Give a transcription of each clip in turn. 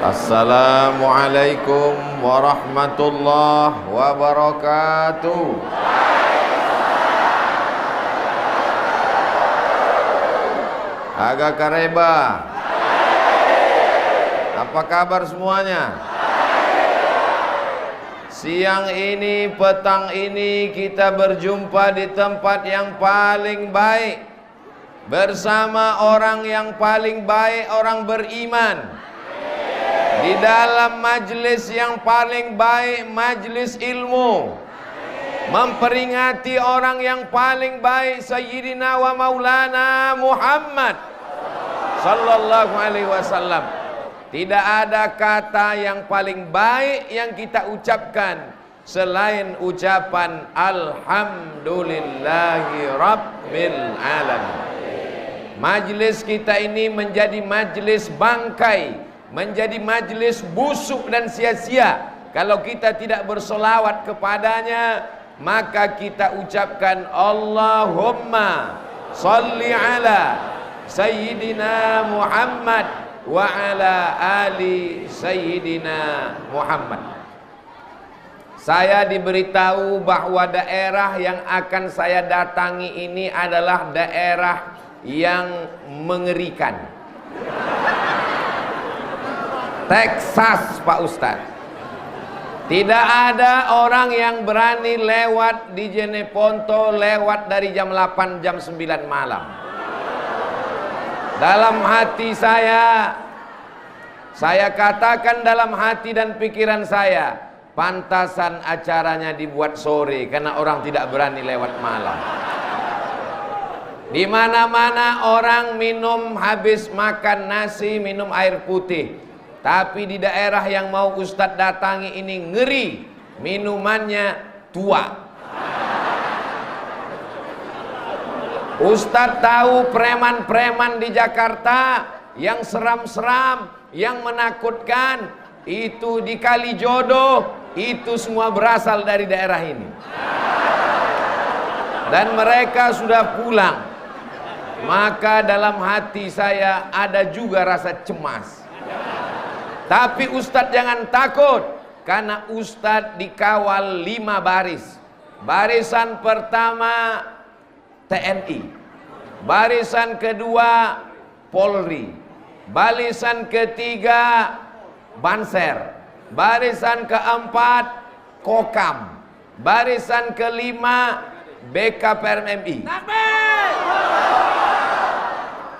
Assalamualaikum warahmatullahi wabarakatuh. Agak kareba. Apa kabar semuanya? Siang ini, petang ini kita berjumpa di tempat yang paling baik, bersama orang yang paling baik, orang beriman, di dalam majlis yang paling baik, majlis ilmu, memperingati orang yang paling baik, Sayyidina wa Maulana Muhammad sallallahu alaihi wasallam. Tidak ada kata yang paling baik yang kita ucapkan selain ucapan Alhamdulillahi Rabbil Alamin. Majlis kita ini menjadi majlis bangkai, menjadi majlis busuk dan sia-sia kalau kita tidak bersolawat kepadanya. Maka kita ucapkan Allahumma salli ala Sayyidina Muhammad wa ala ali Sayyidina Muhammad. Saya diberitahu bahwa daerah yang akan saya datangi ini adalah daerah yang mengerikan. Texas, Pak Ustadz. Tidak ada orang yang berani lewat di Jeneponto lewat dari jam 8, jam 9 malam. Dalam hati saya katakan dalam hati dan pikiran saya, pantasan acaranya dibuat sore karena orang tidak berani lewat malam. Di mana-mana orang minum habis makan nasi, minum air putih. Tapi di daerah yang mau Ustadz datangi ini ngeri, minumannya tua. Ustadz tahu preman-preman di Jakarta yang seram-seram, yang menakutkan, itu di Kalijodo, itu semua berasal dari daerah ini. Dan mereka sudah pulang. Maka dalam hati saya ada juga rasa cemas. Tapi Ustadz jangan takut, karena Ustadz dikawal 5 baris. Barisan pertama TNI, barisan kedua Polri, barisan ketiga Banser, barisan keempat Kokam, barisan kelima BKPMI.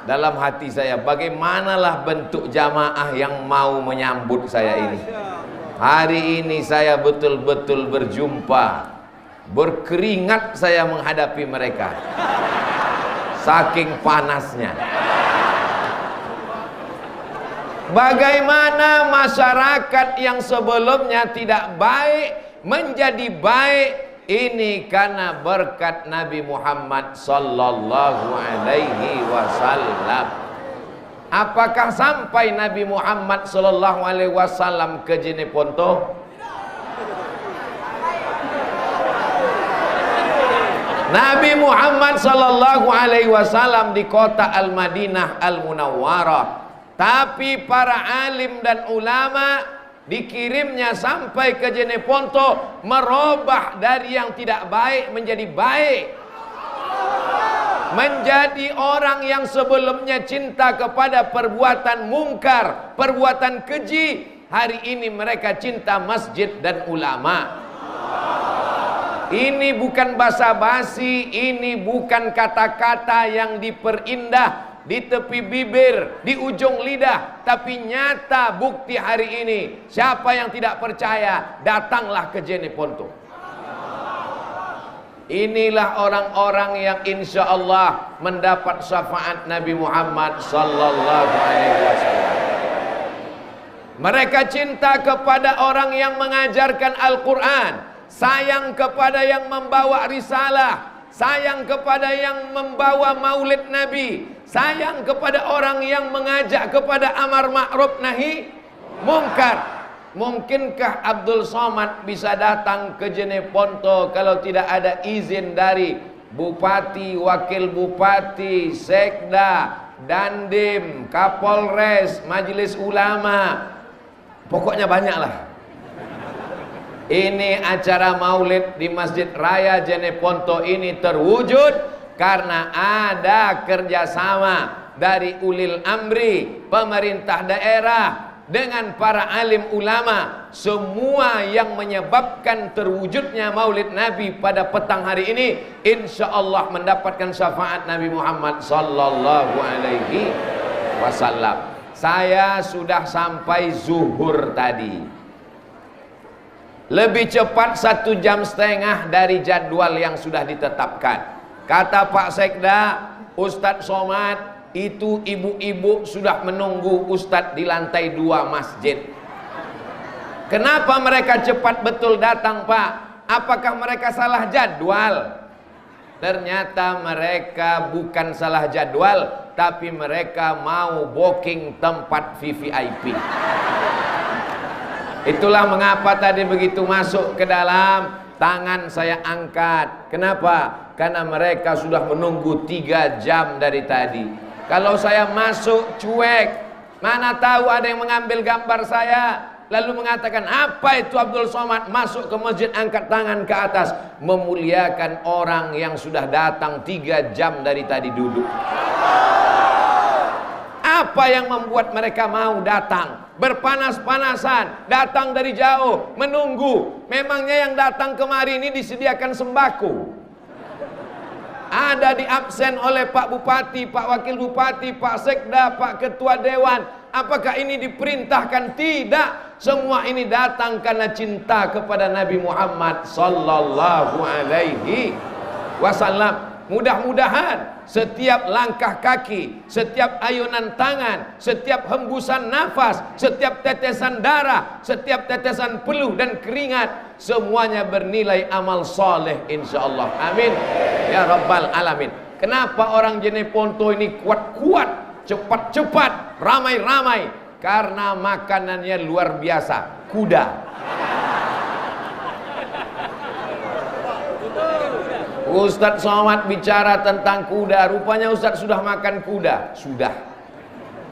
Dalam hati saya, bagaimanalah bentuk jamaah yang mau menyambut saya ini. Hari ini saya betul-betul berjumpa, berkeringat saya menghadapi mereka, saking panasnya. Bagaimana masyarakat yang sebelumnya tidak baik menjadi baik, ini karena berkat Nabi Muhammad sallallahu alaihi wasallam. Apakah sampai Nabi Muhammad sallallahu alaihi wasallam ke Jeneponto? Nabi Muhammad sallallahu alaihi wasallam di kota Al-Madinah Al-Munawwarah. Tapi para alim dan ulama dikirimnya sampai ke Jeneponto, merubah dari yang tidak baik menjadi baik, menjadi orang yang sebelumnya cinta kepada perbuatan mungkar, perbuatan keji, hari ini mereka cinta masjid dan ulama. Ini bukan basa-basi, ini bukan kata-kata yang diperindah di tepi bibir, di ujung lidah, tapi nyata bukti hari ini. Siapa yang tidak percaya, datanglah ke Jeneponto. Inilah orang-orang yang insya Allah mendapat syafaat Nabi Muhammad sallallahu alaihi wasallam. Mereka cinta kepada orang yang mengajarkan Al-Quran, sayang kepada yang membawa risalah, sayang kepada yang membawa maulid Nabi, sayang kepada orang yang mengajak kepada amar ma'ruf nahi mungkar. Mungkinkah Abdul Somad bisa datang ke Jeneponto kalau tidak ada izin dari Bupati, Wakil Bupati, Sekda, Dandim, Kapolres, Majelis Ulama? Pokoknya banyaklah. Ini acara maulid di Masjid Raya Jeneponto ini terwujud karena ada kerjasama dari ulil amri, pemerintah daerah, dengan para alim ulama. Semua yang menyebabkan terwujudnya maulid Nabi pada petang hari ini, insya Allah mendapatkan syafaat Nabi Muhammad sallallahu alaihi wasallam. Saya sudah sampai zuhur tadi, lebih cepat 1,5 jam dari jadwal yang sudah ditetapkan. Kata Pak Sekda, Ustadz Somad, itu ibu-ibu sudah menunggu Ustadz di lantai 2 masjid. Kenapa mereka cepat betul datang, Pak? Apakah mereka salah jadwal? Ternyata mereka bukan salah jadwal, tapi mereka mau booking tempat VVIP. Itulah mengapa tadi begitu masuk ke dalam, tangan saya angkat. Kenapa? Karena mereka sudah menunggu 3 jam dari tadi. Kalau saya masuk cuek, mana tahu ada yang mengambil gambar saya, lalu mengatakan, apa itu Abdul Somad masuk ke masjid angkat tangan ke atas, memuliakan orang yang sudah datang 3 jam dari tadi duduk. Apa yang membuat mereka mau datang? Berpanas-panasan, datang dari jauh, menunggu. Memangnya yang datang kemari ini disediakan sembako? Ada diabsen oleh Pak Bupati, Pak Wakil Bupati, Pak Sekda, Pak Ketua Dewan. Apakah ini diperintahkan? Tidak. Semua ini datang karena cinta kepada Nabi Muhammad sallallahu alaihi wasallam. Mudah-mudahan setiap langkah kaki, setiap ayunan tangan, setiap hembusan nafas, setiap tetesan darah, setiap tetesan peluh dan keringat, semuanya bernilai amal soleh insyaallah. Amin ya rabbal alamin. Kenapa orang Jeneponto ini kuat-kuat, cepat-cepat, ramai-ramai? Karena makanannya luar biasa, kuda. Ustadz Somad bicara tentang kuda, rupanya Ustadz sudah makan kuda. Sudah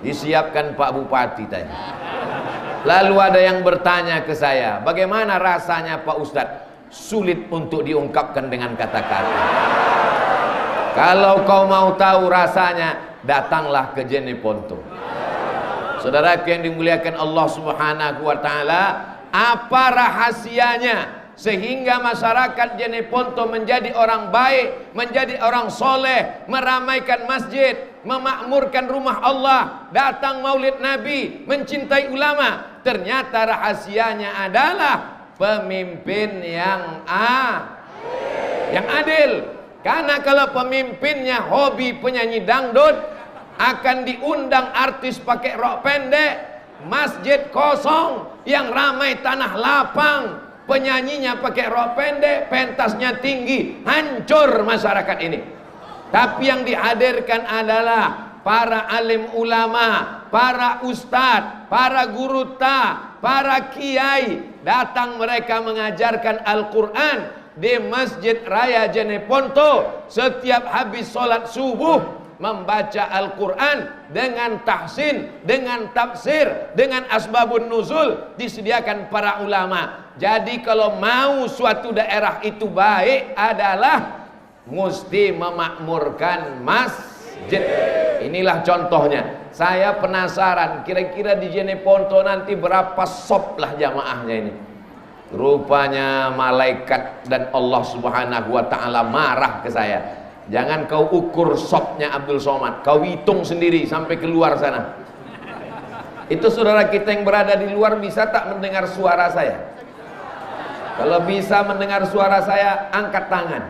disiapkan Pak Bupati tadi. Lalu ada yang bertanya ke saya, bagaimana rasanya Pak Ustadz? Sulit untuk diungkapkan dengan kata-kata. Kalau kau mau tahu rasanya, datanglah ke Jeneponto. Saudaraku yang dimuliakan Allah Subhanahu wa taala, apa rahasianya sehingga masyarakat Jeneponto menjadi orang baik, menjadi orang soleh, meramaikan masjid, memakmurkan rumah Allah, datang maulid Nabi, mencintai ulama? Ternyata rahasianya adalah pemimpin yang adil. Karena kalau pemimpinnya hobi penyanyi dangdut, akan diundang artis pakai rok pendek, masjid kosong, yang ramai tanah lapang, penyanyinya pakai rok pendek, pentasnya tinggi, hancur masyarakat ini. Tapi yang dihadirkan adalah para alim ulama, para ustadz, para guru para kiai. Datang mereka mengajarkan Al-Quran di Masjid Raya Jeneponto. Setiap habis sholat subuh membaca Al-Quran dengan tahsin, dengan tafsir, dengan asbabun nuzul disediakan para ulama. Jadi kalau mau suatu daerah itu baik adalah mesti memakmurkan masjid. Inilah contohnya. Saya penasaran kira-kira di Jeneponto nanti berapa sop lah jamaahnya ini. Rupanya malaikat dan Allah Subhanahu wa taala marah ke saya. Jangan kau ukur sopnya Abdul Somad, kau hitung sendiri sampai keluar sana. Itu saudara kita yang berada di luar bisa tak mendengar suara saya? Kalau bisa mendengar suara saya, angkat tangan.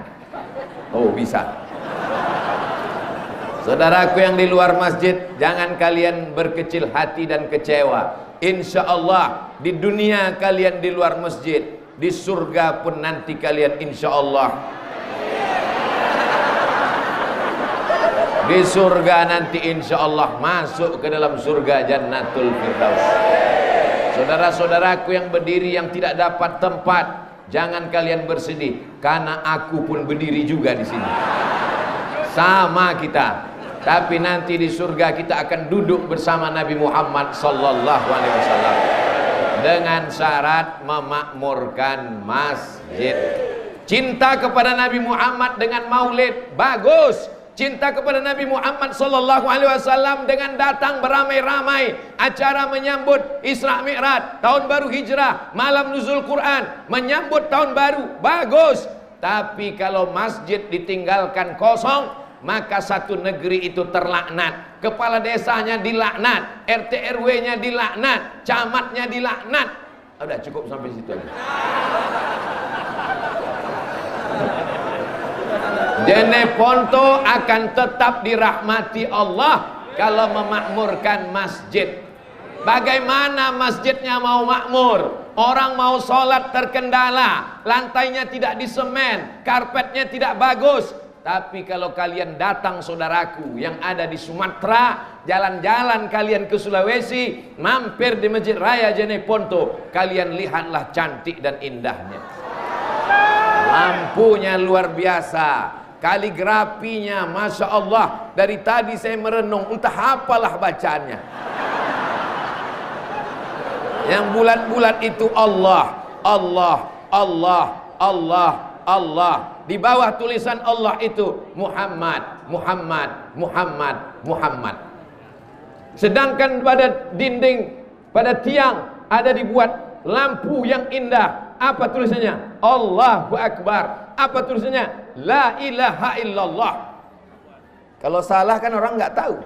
Oh bisa. Saudaraku yang di luar masjid, jangan kalian berkecil hati dan kecewa. Insya Allah di dunia kalian di luar masjid, di surga pun nanti kalian insya Allah. Di surga nanti insya Allah masuk ke dalam surga Jannatul Firdaus. Saudara-saudaraku yang berdiri yang tidak dapat tempat, jangan kalian bersedih, karena aku pun berdiri juga di sini. Sama kita. Tapi nanti di surga kita akan duduk bersama Nabi Muhammad sallallahu alaihi wasallam. dengan syarat memakmurkan masjid. Cinta kepada Nabi Muhammad dengan maulid bagus. Cinta kepada Nabi Muhammad sallallahu alaihi wasallam dengan datang beramai-ramai acara menyambut Isra Mi'raj, tahun baru hijrah, malam nuzul Quran, menyambut tahun baru bagus. Tapi kalau masjid ditinggalkan kosong, maka satu negeri itu terlaknat. Kepala desanya dilaknat, RT RW-nya dilaknat, camatnya dilaknat. Udah cukup sampai situ aja. Jeneponto akan tetap dirahmati Allah kalau memakmurkan masjid. Bagaimana masjidnya mau makmur? Orang mau sholat terkendala, lantainya tidak disemen, karpetnya tidak bagus. Tapi kalau kalian datang saudaraku yang ada di Sumatera, jalan-jalan kalian ke Sulawesi, mampir di Masjid Raya Jeneponto, kalian lihatlah cantik dan indahnya. Lampunya luar biasa, kaligrafinya Masya Allah. Dari tadi saya merenung, entah apalah bacaannya. Yang bulat-bulat itu Allah, Allah, Allah, Allah, Allah. Di bawah tulisan Allah itu Muhammad, Muhammad, Muhammad, Muhammad. Sedangkan pada dinding, pada tiang ada dibuat lampu yang indah. Apa tulisannya? Allahu Akbar. Apa tulisannya? La ilaha illallah. Kalau salah kan orang nggak tahu.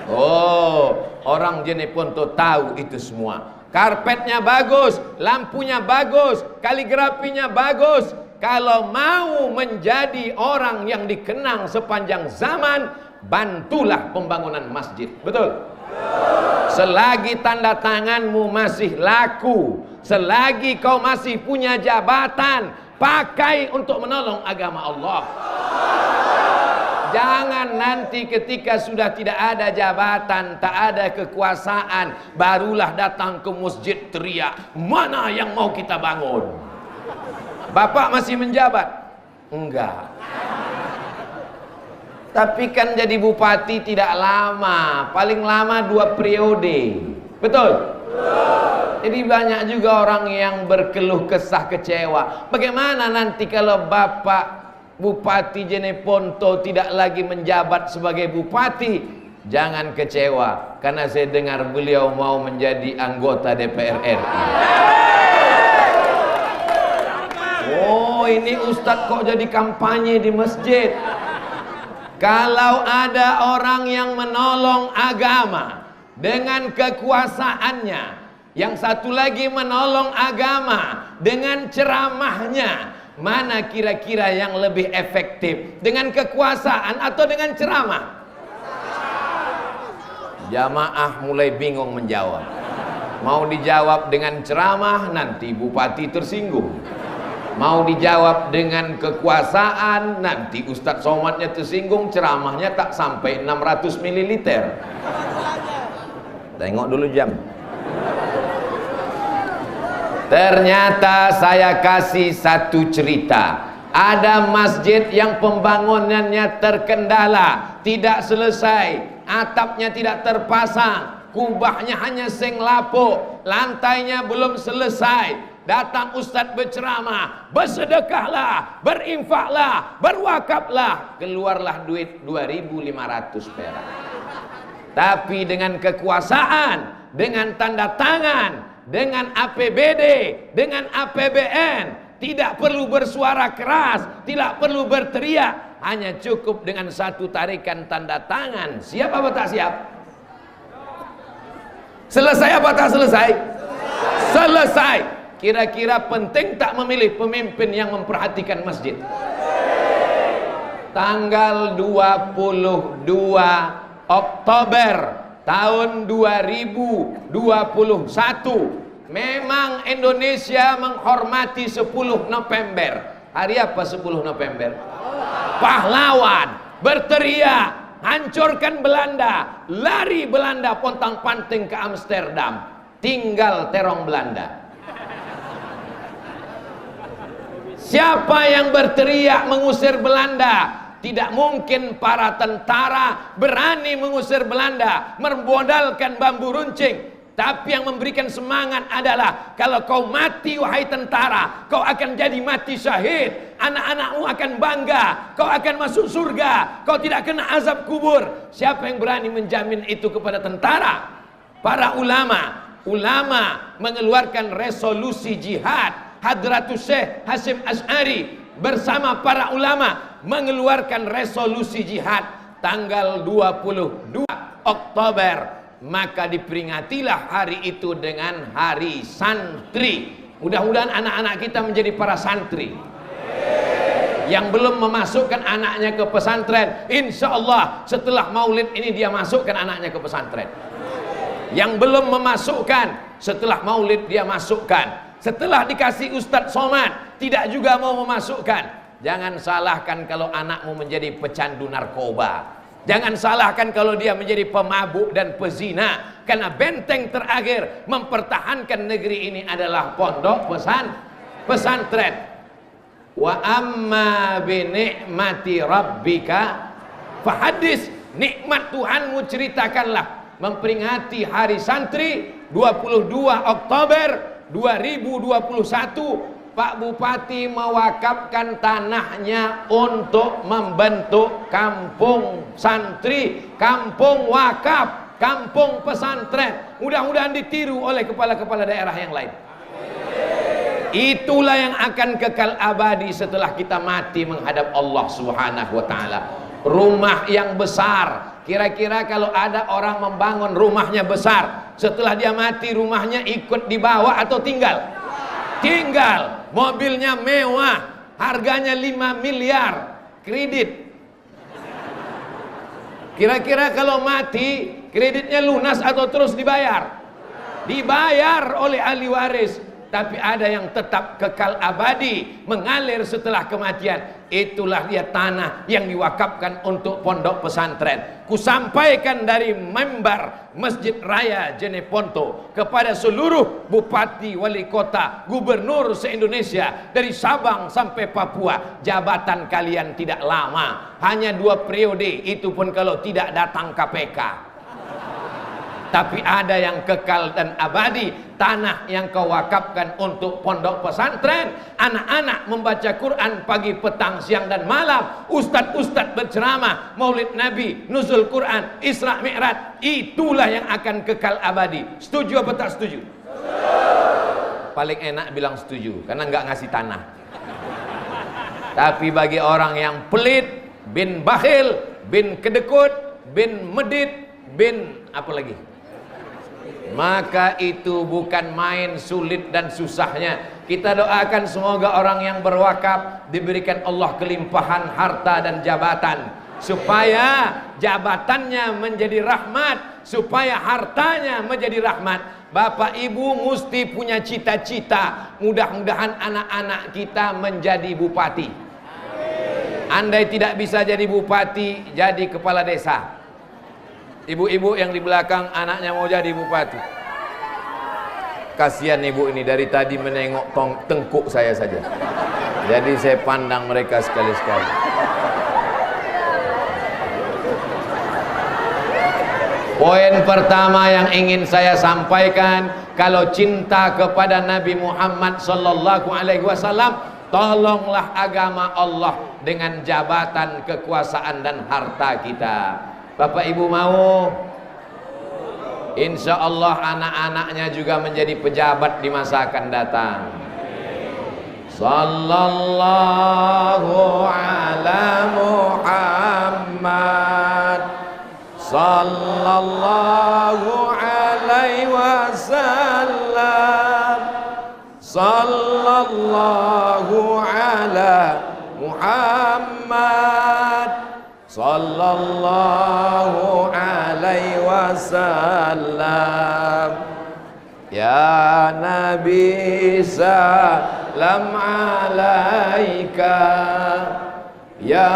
Oh, orang Jeneponto tahu itu semua. Karpetnya bagus, lampunya bagus, kaligrafinya bagus. Kalau mau menjadi orang yang dikenang sepanjang zaman, bantulah pembangunan masjid. Betul? Selagi tanda tanganmu masih laku, selagi kau masih punya jabatan, pakai untuk menolong agama Allah. Jangan nanti ketika sudah tidak ada jabatan, tak ada kekuasaan, barulah datang ke masjid teriak, mana yang mau kita bangun? Bapak masih menjabat? Enggak. Tapi kan jadi bupati tidak lama, paling lama 2 periode. Betul? Jadi banyak juga orang yang berkeluh kesah kecewa. Bagaimana nanti kalau Bapak Bupati Jeneponto tidak lagi menjabat sebagai bupati? Jangan kecewa, karena saya dengar beliau mau menjadi anggota DPR RI. Oh, ini Ustadz kok jadi kampanye di masjid? Kalau ada orang yang menolong agama dengan kekuasaannya, yang satu lagi menolong agama dengan ceramahnya, mana kira-kira yang lebih efektif? Dengan kekuasaan atau dengan ceramah? Jamaah mulai bingung menjawab. Mau dijawab dengan ceramah, nanti bupati tersinggung. Mau dijawab dengan kekuasaan, nanti Ustadz Somadnya tersinggung, ceramahnya tak sampai 600 ml. Tengok dulu jam. Ternyata saya kasih satu cerita. Ada masjid yang pembangunannya terkendala, tidak selesai, atapnya tidak terpasang, kubahnya hanya seng lapuk, lantainya belum selesai. Datang Ustadz berceramah, bersedekahlah, berinfaklah, berwakaflah, keluarlah duit 2.500 perak. Tapi dengan kekuasaan, dengan tanda tangan, dengan APBD, dengan APBN, tidak perlu bersuara keras, tidak perlu berteriak, hanya cukup dengan satu tarikan tanda tangan. Siap apa tak siap? Selesai apa tak selesai? Selesai. Kira-kira penting tak memilih pemimpin yang memperhatikan masjid? Tanggal 22 Oktober tahun 2021 memang Indonesia menghormati 10 November. Hari apa 10 November? Pahlawan, berteriak, hancurkan Belanda, lari Belanda pontang-panting ke Amsterdam, tinggal terong Belanda. Siapa yang berteriak mengusir Belanda? Tidak mungkin para tentara berani mengusir Belanda, memodalkan bambu runcing. Tapi yang memberikan semangat adalah kalau kau mati wahai tentara, kau akan jadi mati syahid. Anak-anakmu akan bangga, kau akan masuk surga, kau tidak kena azab kubur. Siapa yang berani menjamin itu kepada tentara? Para ulama mengeluarkan resolusi jihad. Hadratus Syekh Hasyim Asy'ari bersama para ulama mengeluarkan resolusi jihad tanggal 22 Oktober. Maka diperingatilah hari itu dengan hari santri. Mudah-mudahan anak-anak kita menjadi para santri. Yang belum memasukkan anaknya ke pesantren, insya Allah setelah maulid ini dia masukkan anaknya ke pesantren. Yang belum memasukkan, setelah maulid dia masukkan. Setelah dikasih Ustadz Somad, tidak juga mau memasukkan. Jangan salahkan kalau anakmu menjadi pecandu narkoba. Jangan salahkan kalau dia menjadi pemabuk dan pezina. Karena benteng terakhir mempertahankan negeri ini adalah pondok pesantren. Wa amma bi ni'mati rabbika fahadis. Nikmat Tuhanmu ceritakanlah. Memperingati hari santri 22 Oktober 2021. Pak Bupati mewakafkan tanahnya untuk membentuk kampung santri, kampung wakaf, kampung pesantren. Mudah-mudahan ditiru oleh kepala-kepala daerah yang lain. Itulah yang akan kekal abadi setelah kita mati menghadap Allah Subhanahu wa taala. Rumah yang besar. Kira-kira kalau ada orang membangun rumahnya besar, setelah dia mati rumahnya ikut dibawa atau tinggal? Tinggal. Mobilnya mewah, harganya 5 miliar, kredit. Kira-kira kalau mati, kreditnya lunas atau terus dibayar? Dibayar oleh ahli waris. Tapi ada yang tetap kekal abadi, mengalir setelah kematian. Itulah dia tanah yang diwakafkan untuk pondok pesantren. Kusampaikan dari mimbar Masjid Raya Jeneponto kepada seluruh bupati, wali kota, gubernur se-Indonesia dari Sabang sampai Papua. Jabatan kalian tidak lama, hanya 2 periode, itu pun kalau tidak datang KPK. Tapi ada yang kekal dan abadi, tanah yang kau wakafkan untuk pondok pesantren. Anak-anak membaca Quran pagi, petang, siang dan malam. Ustadz-ustadz berceramah, maulid Nabi, nuzul Quran, Isra Mi'raj. Itulah yang akan kekal abadi. Setuju apa tak setuju? Paling enak bilang setuju, karena nggak ngasih tanah. Tapi bagi orang yang pelit, bin bakhil, bin kedekut, bin medit, bin apa lagi? Maka itu bukan main sulit dan susahnya. Kita doakan semoga orang yang berwakaf diberikan Allah kelimpahan harta dan jabatan, supaya jabatannya menjadi rahmat, supaya hartanya menjadi rahmat. Bapak Ibu mesti punya cita-cita. Mudah-mudahan anak-anak kita menjadi bupati. Andai tidak bisa jadi bupati, jadi kepala desa. Ibu-ibu yang di belakang anaknya mau jadi bupati. Kasihan ibu ini dari tadi menengok tengkuk saya saja. Jadi saya pandang mereka sekali-sekali. Poin pertama yang ingin saya sampaikan, kalau cinta kepada Nabi Muhammad sallallahu alaihi wasallam, tolonglah agama Allah dengan jabatan, kekuasaan dan harta kita. Bapak Ibu mau? Insya Allah anak-anaknya juga menjadi pejabat di masa akan datang. Sallallahu ala Muhammad, sallallahu alaihi wasallam, sallallahu ala Muhammad, sallallahu alaihi wasallam. Ya Nabi salam alaika, ya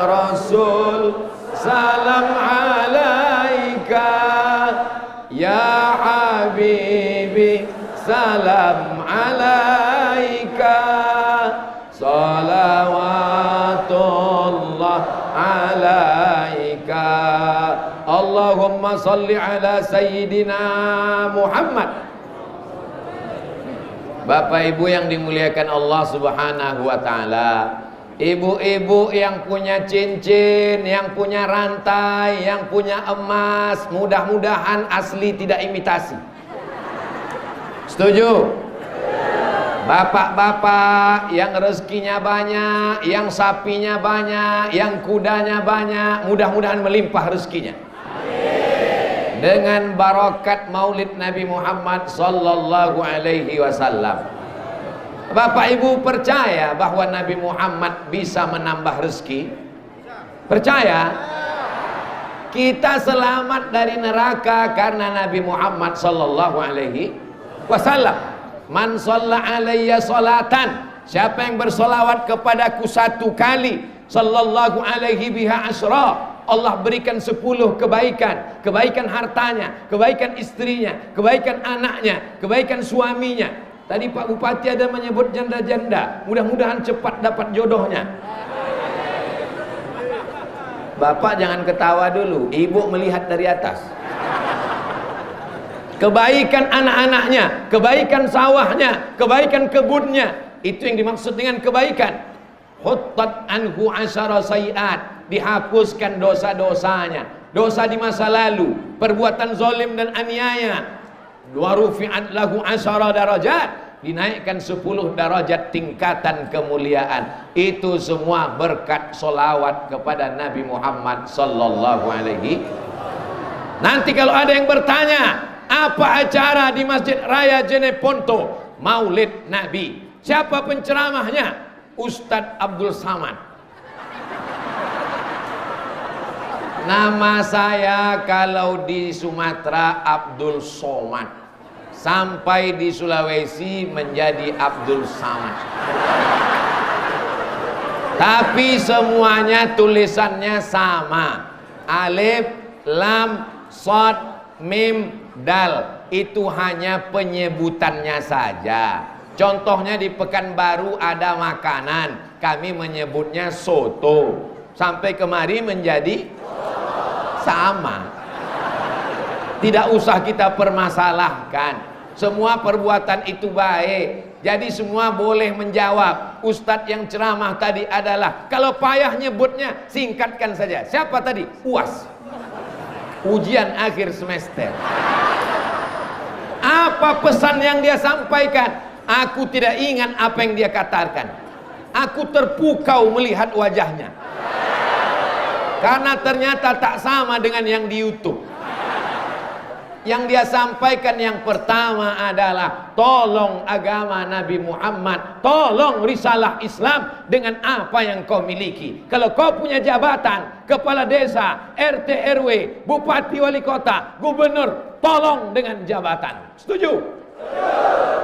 Rasul salam alaika, ya Habibi salam alaika, salawatullah alaika. Allah Allahumma salli ala Sayyidina Muhammad. Bapak Ibu yang dimuliakan Allah Subhanahu wa Ta'ala, ibu-ibu yang punya cincin, yang punya rantai, yang punya emas, mudah-mudahan asli tidak imitasi. Setuju? Bapak-bapak yang rezekinya banyak, yang sapinya banyak, yang kudanya banyak, mudah-mudahan melimpah rezekinya. Dengan barakat Maulid Nabi Muhammad sallallahu alaihi wasallam. Bapak Ibu percaya bahwa Nabi Muhammad bisa menambah rezeki? Percaya? Kita selamat dari neraka karena Nabi Muhammad sallallahu alaihi wasallam. Man shalla alayya salatan, siapa yang bersolawat kepadaku satu kali, sallallahu alaihi biha asyra, Allah berikan 10 kebaikan. Kebaikan hartanya, kebaikan istrinya, kebaikan anaknya, kebaikan suaminya. Tadi Pak Bupati ada menyebut janda-janda, mudah-mudahan cepat dapat jodohnya. Bapak jangan ketawa dulu, ibu melihat dari atas. Kebaikan anak-anaknya, kebaikan sawahnya, kebaikan kebunnya, itu yang dimaksud dengan kebaikan. Huttat anhu asyara sayiat, dihapuskan dosa-dosanya, dosa di masa lalu, perbuatan zalim dan aniaya. Wa rufi'at lahu asyara darajat, dinaikkan 10 darajat tingkatan kemuliaan. Itu semua berkat solawat kepada Nabi Muhammad sallallahu alaihi. Nanti kalau ada yang bertanya, apa acara di Masjid Raya Jeneponto Maulid Nabi, siapa penceramahnya? Ustadz Abdul Samad. Nama saya kalau di Sumatera Abdul Somad, sampai di Sulawesi menjadi Abdul Samad. Tapi semuanya tulisannya sama, alif, lam, shad, mim, dal. Itu hanya penyebutannya saja. Contohnya di Pekanbaru ada makanan, kami menyebutnya soto. Sampai kemari menjadi sama. Tidak usah kita permasalahkan. Semua perbuatan itu baik. Jadi semua boleh menjawab. Ustadz yang ceramah tadi adalah, kalau payah nyebutnya singkatkan saja. Siapa tadi? UAS, ujian akhir semester. Apa pesan yang dia sampaikan? Aku tidak ingat apa yang dia katakan. Aku terpukau melihat wajahnya, karena ternyata tak sama dengan yang di YouTube. Yang dia sampaikan yang pertama adalah, tolong agama Nabi Muhammad, tolong risalah Islam dengan apa yang kau miliki. Kalau kau punya jabatan, kepala desa, RT RW, bupati wali kota, gubernur, tolong dengan jabatan. Setuju?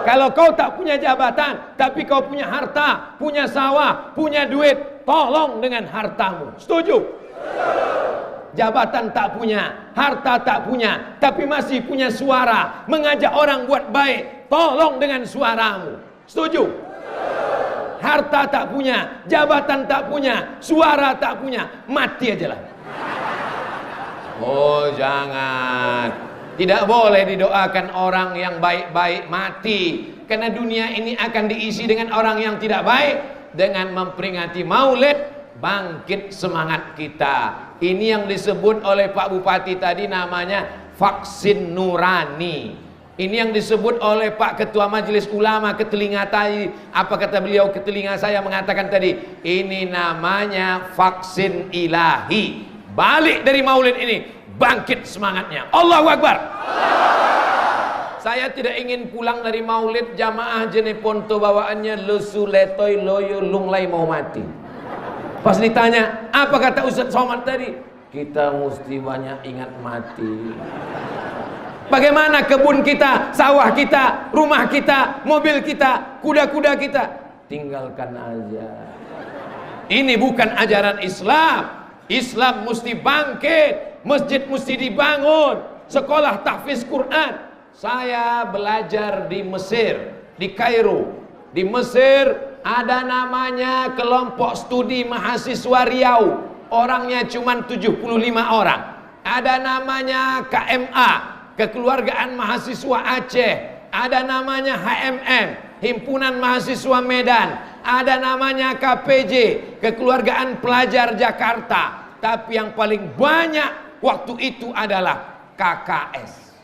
Kalau kau tak punya jabatan, tapi kau punya harta, punya sawah, punya duit, tolong dengan hartamu. Setuju? Jabatan tak punya, harta tak punya, tapi masih punya suara, mengajak orang buat baik, tolong dengan suaramu. Setuju? Harta tak punya, jabatan tak punya, suara tak punya, mati aja lah. Oh jangan. Tidak boleh didoakan orang yang baik-baik mati, karena dunia ini akan diisi dengan orang yang tidak baik. Dengan memperingati Maulid, bangkit semangat kita. Ini yang disebut oleh Pak Bupati tadi namanya vaksin nurani. Ini yang disebut oleh Pak Ketua Majelis Ulama ke telinga tadi. Apa kata beliau ke telinga saya mengatakan tadi? Ini namanya vaksin ilahi. Balik dari Maulid ini, bangkit semangatnya. Allahu Akbar. Saya tidak ingin pulang dari Maulid jamaah Jeneponto bawaannya lesu letoy loyo lunglai mau mati. Pas ditanya, apa kata Ustadz Somad tadi? Kita mesti banyak ingat mati. Bagaimana kebun kita, sawah kita, rumah kita, mobil kita, kuda-kuda kita? Tinggalkan aja. Ini bukan ajaran Islam. Islam mesti bangkit, masjid mesti dibangun, sekolah tahfiz Quran. Saya belajar di Mesir, di Kairo. Di Mesir ada namanya kelompok studi mahasiswa Riau. Orangnya cuma 75 orang. ada namanya KMA, Kekeluargaan Mahasiswa Aceh, ada namanya HMM, Himpunan Mahasiswa Medan, ada namanya KPJ, Kekeluargaan Pelajar Jakarta. Tapi yang paling banyak waktu itu adalah KKS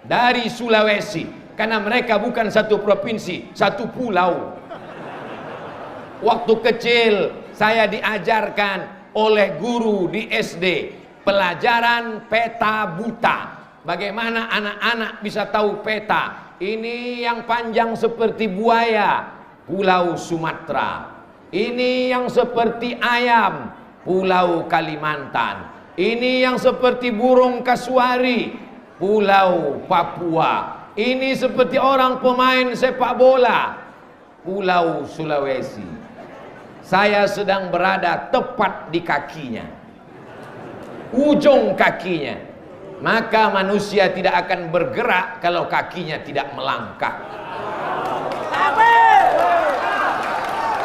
dari Sulawesi, karena mereka bukan satu provinsi, satu pulau. Waktu kecil saya diajarkan oleh guru di SD pelajaran peta buta. Bagaimana anak-anak bisa tahu peta? Ini yang panjang seperti buaya, Pulau Sumatera. Ini yang seperti ayam, Pulau Kalimantan. Ini yang seperti burung kasuari, Pulau Papua. Ini seperti orang pemain sepak bola, Pulau Sulawesi. Saya sedang berada tepat di kakinya, ujung kakinya. Maka manusia tidak akan bergerak kalau kakinya tidak melangkah.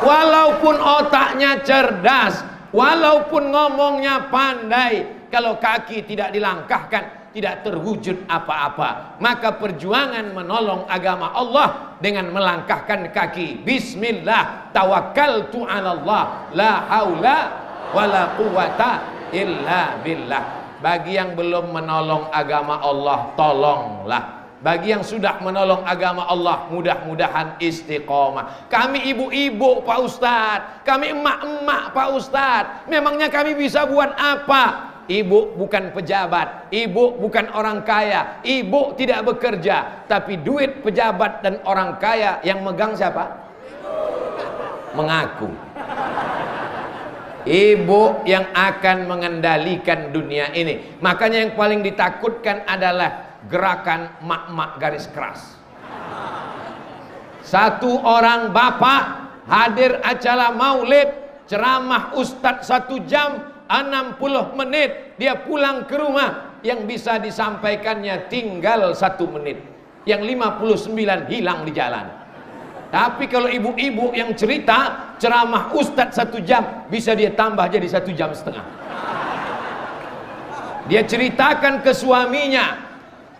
Walaupun otaknya cerdas, walaupun ngomongnya pandai, kalau kaki tidak dilangkahkan, tidak terwujud apa-apa. Maka perjuangan menolong agama Allah dengan melangkahkan kaki. Bismillah, tawakkaltu 'ala Allah, la haula wala quwata illa billah. Bagi yang belum menolong agama Allah, tolonglah. Bagi yang sudah menolong agama Allah, mudah-mudahan istiqomah. Kami ibu-ibu Pak Ustadz, kami emak-emak Pak Ustadz, memangnya kami bisa buat apa? Ibu bukan pejabat, ibu bukan orang kaya, ibu tidak bekerja, tapi duit pejabat dan orang kaya yang megang siapa? Mengaku. Ibu yang akan mengendalikan dunia ini. Makanya yang paling ditakutkan adalah gerakan mak-mak garis keras. Satu orang bapak hadir acara maulid, ceramah ustadz 1 jam 60 menit, dia pulang ke rumah, yang bisa disampaikannya tinggal 1 menit, yang 59 hilang di jalan. Tapi kalau ibu-ibu yang cerita ceramah ustadz 1 jam, bisa dia tambah jadi 1,5 jam. Dia ceritakan ke suaminya,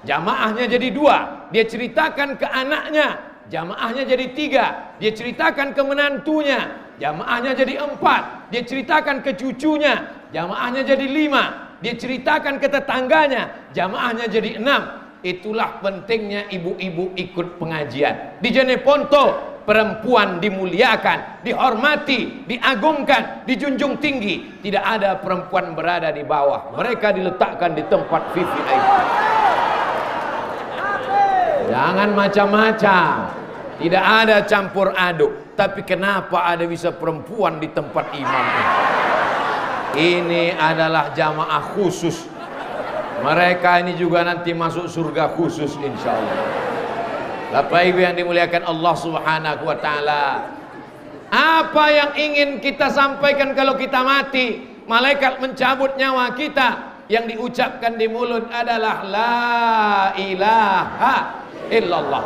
jamaahnya jadi 2. Dia ceritakan ke anaknya, jamaahnya jadi 3. Dia ceritakan ke menantunya, jamaahnya jadi 4. Dia ceritakan ke cucunya, jamaahnya jadi 5. Dia ceritakan ke tetangganya, jamaahnya jadi 6. Itulah pentingnya ibu-ibu ikut pengajian. Di Jeneponto perempuan dimuliakan, dihormati, diagungkan, dijunjung tinggi. Tidak ada perempuan berada di bawah. Mereka diletakkan di tempat VIP. Jangan macam-macam. Tidak ada campur aduk. Tapi kenapa ada bisa perempuan di tempat imam? Ini adalah jamaah khusus. Mereka ini juga nanti masuk surga khusus insya Allah. Bapak Ibu yang dimuliakan Allah Subhanahu wa ta'ala, apa yang ingin kita sampaikan kalau kita mati? Malaikat mencabut nyawa kita, yang diucapkan di mulut adalah la ilaha illallah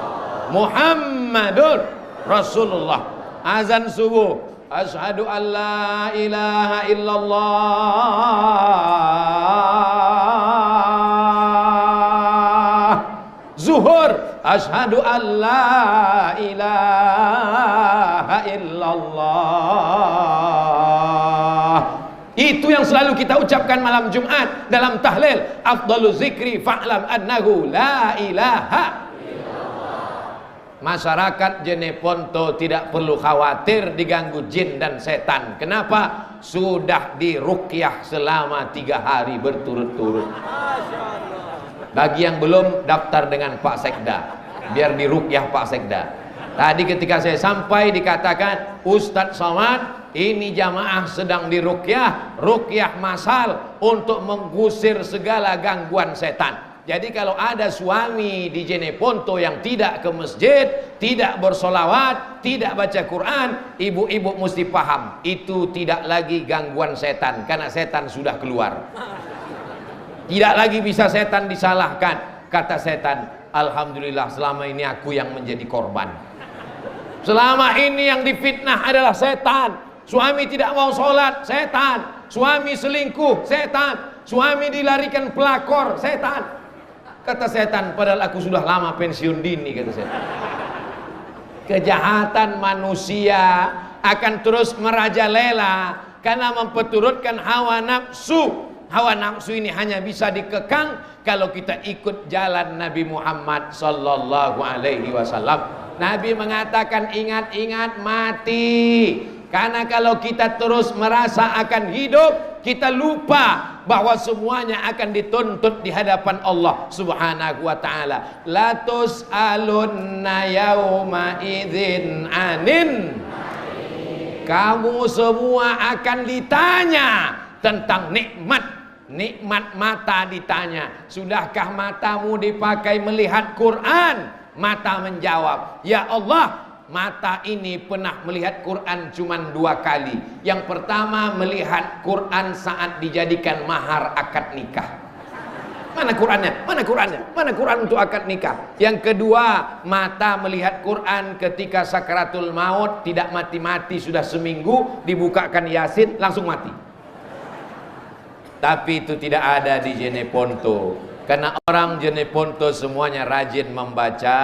Muhammadur Rasulullah. Azan subuh, asyhadu an la ilaha illallah. Zuhur, asyhadu an la ilaha illallah. Itu yang selalu kita ucapkan malam Jumat dalam tahlil. Afdalu zikri fa'lam annahu la ilaha. Masyarakat Jeneponto tidak perlu khawatir diganggu jin dan setan. Kenapa? Sudah diruqyah selama 3 hari berturut-turut. Bagi yang belum, daftar dengan Pak Sekda, biar diruqyah Pak Sekda. Tadi ketika saya sampai dikatakan, Ustadz Somad, ini jamaah sedang diruqyah, ruqyah masal untuk mengusir segala gangguan setan. Jadi kalau ada suami di Jeneponto yang tidak ke masjid, tidak bersolawat, tidak baca Quran, ibu-ibu mesti paham, itu tidak lagi gangguan setan, karena setan sudah keluar. Tidak lagi bisa setan disalahkan. Kata setan, alhamdulillah selama ini aku yang menjadi korban. Selama ini yang difitnah adalah setan. Suami tidak mau sholat, setan. Suami selingkuh, setan. suami dilarikan pelakor, setan. Kata setan, padahal aku sudah lama pensiun dini, kata setan. Kejahatan manusia akan terus merajalela karena memperturutkan hawa nafsu. Hawa nafsu ini hanya bisa dikekang kalau kita ikut jalan Nabi Muhammad sallallahu alaihi wasallam. Nabi mengatakan, ingat-ingat mati. Karena kalau kita terus merasa akan hidup, kita lupa bahwa semuanya akan dituntut di hadapan Allah Subhanahu wa taala. La tus'alunna yauma idzin anin. Kamu semua akan ditanya tentang nikmat. Nikmat mata ditanya, sudahkah matamu dipakai melihat Quran? Mata menjawab, ya Allah, mata ini pernah melihat Quran cuma 2 kali. Yang pertama melihat Quran saat dijadikan mahar akad nikah. Mana Qurannya? Mana Qurannya? Mana Quran untuk akad nikah? Yang kedua, mata melihat Quran ketika sakaratul maut, tidak mati-mati sudah seminggu, dibukakan Yasin langsung mati. Tapi itu tidak ada di Jeneponto. Karena orang Jeneponto semuanya rajin membaca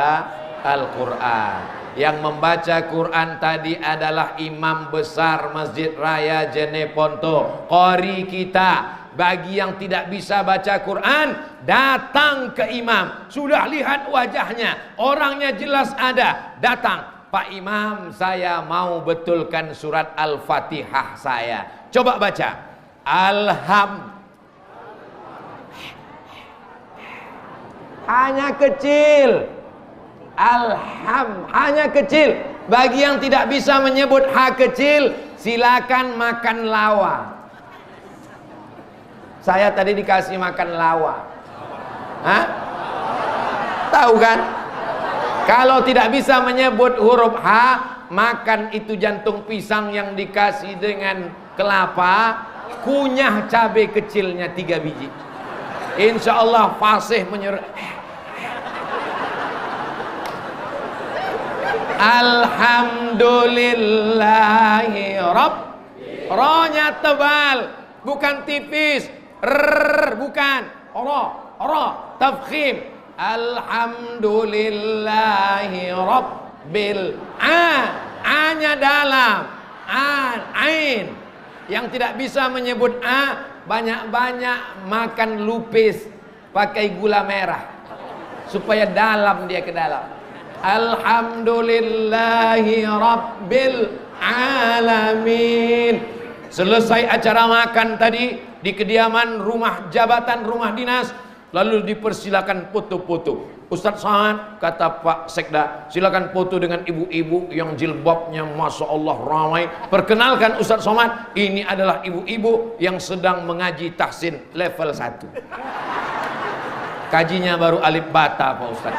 Al-Quran. Yang membaca Quran tadi adalah imam besar Masjid Raya Jeneponto, qori kita. Bagi yang tidak bisa baca Quran, datang ke imam. Sudah lihat wajahnya, orangnya jelas ada, datang. Pak Imam, saya mau betulkan surat Al-Fatihah saya. Coba baca. Hanya kecil. Hanya kecil. Bagi yang tidak bisa menyebut ha kecil, silakan makan lawa. Saya tadi dikasih makan lawa. Hah? Tahu kan? Kalau tidak bisa menyebut huruf H, makan itu jantung pisang yang dikasih dengan kelapa, kunyah cabai kecilnya 3 biji. Insya Allah fasih menyuruh. Alhamdulillahi Rabb. Rohnya tebal, bukan tipis. Bukan. Ro, tafkhim. Alhamdulillahi Rabbil A-nya dalam. Ain. Yang tidak bisa menyebut A, banyak-banyak makan lupis pakai gula merah supaya dalam dia ke dalam. Alhamdulillahi Rabbil Alamin. Selesai acara makan tadi di kediaman rumah jabatan, rumah dinas, lalu dipersilakan foto-foto. Ustadz Somad, kata Pak Sekda, silakan foto dengan ibu-ibu yang jilbabnya Masya Allah ramai. Perkenalkan Ustadz Somad, ini adalah ibu-ibu yang sedang mengaji tahsin level 1. Kajinya baru alif bata Pak Ustadz.